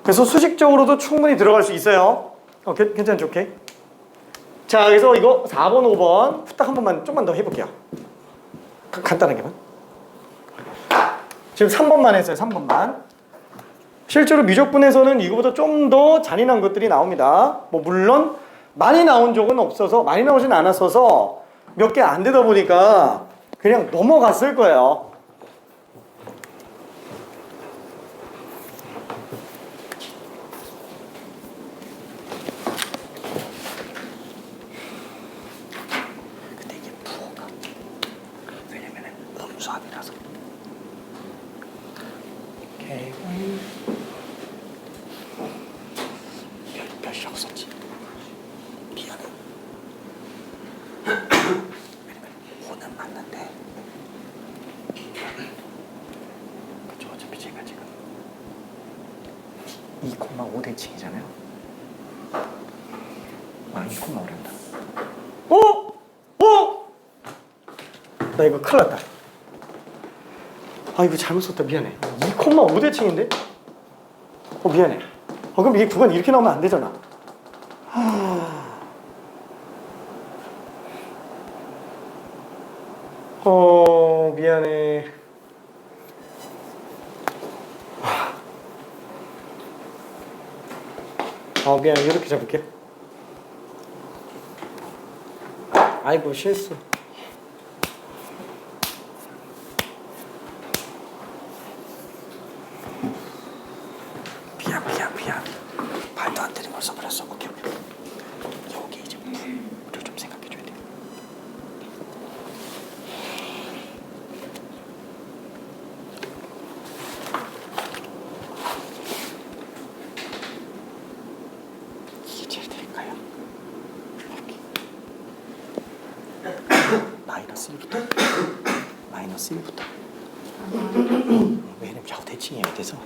Speaker 1: 그래서 수식적으로도 충분히 들어갈 수 있어요. 괜찮죠? 오케이. 자, 그래서 이거 4번, 5번 후딱 한 번만 좀만 더 해볼게요. 간단하게만. 지금 3번만 했어요. 3번만. 실제로 미적분에서는 이거보다 좀 더 잔인한 것들이 나옵니다. 뭐 물론 많이 나온 적은 없어서 많이 나오진 않았어서 몇 개 안 되다 보니까 그냥 넘어갔을 거예요.
Speaker 3: 근데 이게 부호가 왜냐면은 음수합이라서. 오케이. 별이라고 썼지. 미안해. 왜냐면 5는 맞는데. 그쵸, 어차피 제가 지금 2,5 대칭이잖아요. 2,5란다.
Speaker 1: 나 이거 큰일 났다. 아, 이거 잘못 썼다. 미안해. 2,5 대칭인데? 미안해. 그럼 이게 구간 이렇게 나오면 안 되잖아. 미안해. 미안해. 이렇게 잡을게. 아이고, 실수.
Speaker 3: 미안. 말도 안 되는 걸 써버렸어. 오케이. 여기 이제 물을 좀 생각해줘야 돼. 이게 제일 될까요? 마이너스 1부터 왜냐면 좌우 대칭이어야 돼서.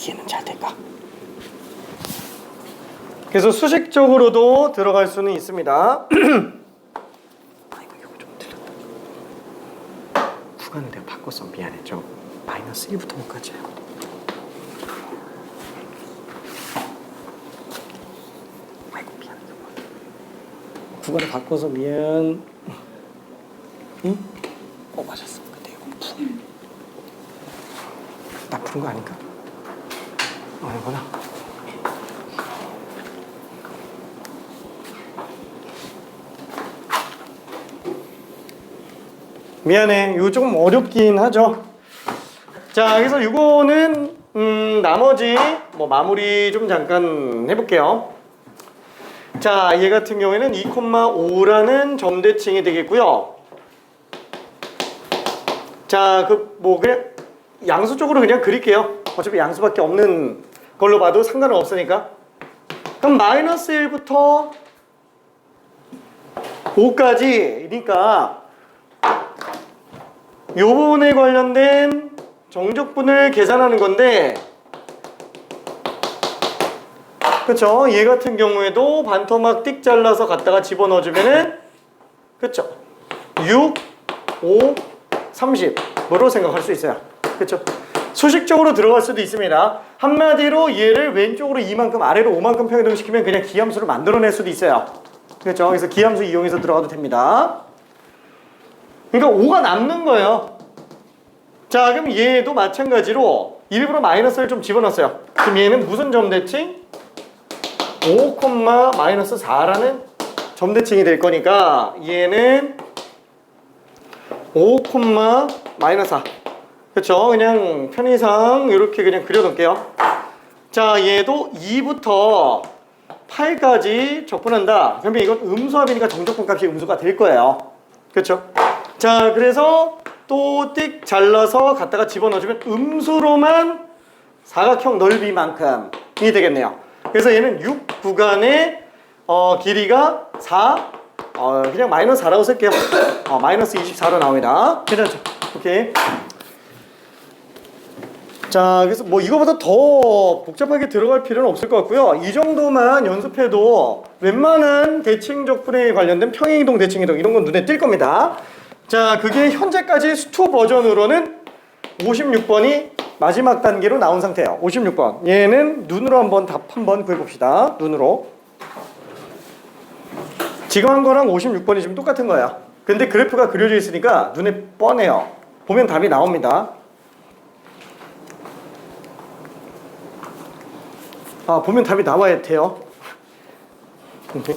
Speaker 3: 이해는 잘 될까?
Speaker 1: 그래서 수식적으로도 들어갈 수는 있습니다.
Speaker 3: 아이고 이거 좀 틀렸다. 구간을 내가 바꿨어. 미안해. 저 마이너스 1부터 못까지 해요. 아이고 미안해. 구간을 바꿔서 미안. 응? 맞았어. 근데 이거 나 푸는 거 아닌가? 아니구나.
Speaker 1: 미안해. 이거 조금 어렵긴 하죠. 자, 그래서 이거는 나머지 뭐 마무리 좀 잠깐 해볼게요. 자, 얘 같은 경우에는 2,5라는 점대칭이 되겠고요. 자, 그냥 양수 쪽으로 그냥 그릴게요. 어차피 양수밖에 없는 걸로 봐도 상관은 없으니까. 그럼 마이너스 1부터 5까지니까 요 부분에 관련된 정적분을 계산하는 건데, 그쵸? 얘 같은 경우에도 반토막 띡 잘라서 갖다가 집어넣어주면은, 그쵸? 6, 5, 30으로 생각할 수 있어요. 그쵸? 수식적으로 들어갈 수도 있습니다. 한마디로 얘를 왼쪽으로 2만큼, 아래로 5만큼 평행등시키면 그냥 기함수를 만들어낼 수도 있어요. 그렇죠? 그래서 기함수 이용해서 들어가도 됩니다. 그러니까 5가 남는 거예요. 자, 그럼 얘도 마찬가지로 일부러 마이너스를 좀 집어넣었어요. 그럼 얘는 무슨 점대칭? 5, 마이너스 4라는 점대칭이 될 거니까 얘는 5, 마이너스 4. 그렇죠? 그냥 편의상 이렇게 그냥 그려놓을게요. 자, 얘도 2부터 8까지 적분한다. 그러면 이건 음수합이니까 정적분 값이 음수가 될 거예요. 그렇죠? 자, 그래서 또 띡 잘라서 갖다가 집어넣어주면 음수로만 사각형 넓이만큼이 되겠네요. 그래서 얘는 6 구간의 길이가 4, 그냥 마이너스 4라고 쓸게요. 마이너스 24로 나옵니다. 괜찮죠? 오케이. 자, 그래서 뭐 이거보다 더 복잡하게 들어갈 필요는 없을 것 같고요. 이 정도만 연습해도 웬만한 대칭적분에 관련된 평행이동, 대칭이동 이런 건 눈에 띌 겁니다. 자, 그게 현재까지 수투 버전으로는 56번이 마지막 단계로 나온 상태예요. 56번. 얘는 눈으로 한번 답 한번 구해봅시다. 눈으로. 지금 한 거랑 56번이 지금 똑같은 거예요. 근데 그래프가 그려져 있으니까 눈에 뻔해요. 보면 답이 나옵니다. 보면 답이 나와야 돼요. 오케이.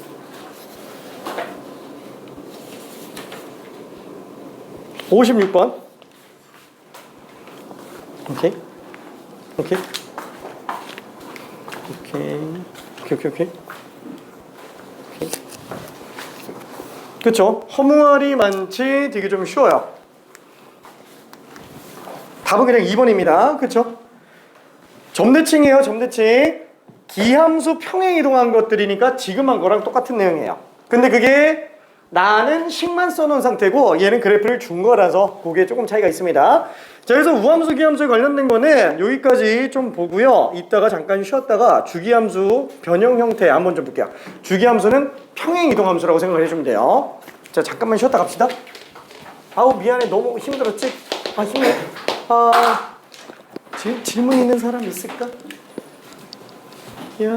Speaker 1: 56번. 오케이. 오케이. 오케이. 오케이. 오케이. 그쵸? 허무알이 많지 되게 좀 쉬워요. 답은 그냥 2번입니다. 그쵸? 점대칭이에요. 점대칭. 기함수 평행 이동한 것들이니까 지금 한 거랑 똑같은 내용이에요. 근데 그게 나는 식만 써놓은 상태고 얘는 그래프를 준 거라서 그게 조금 차이가 있습니다. 자, 그래서 우함수, 기함수에 관련된 거는 여기까지 좀 보고요. 이따가 잠깐 쉬었다가 주기함수 변형 형태 한번 좀 볼게요. 주기함수는 평행 이동함수라고 생각을 해주면 돼요. 자, 잠깐만 쉬었다 갑시다. 아우 미안해, 너무 힘들었지? 힘내. 질문 있는 사람 있을까? 야.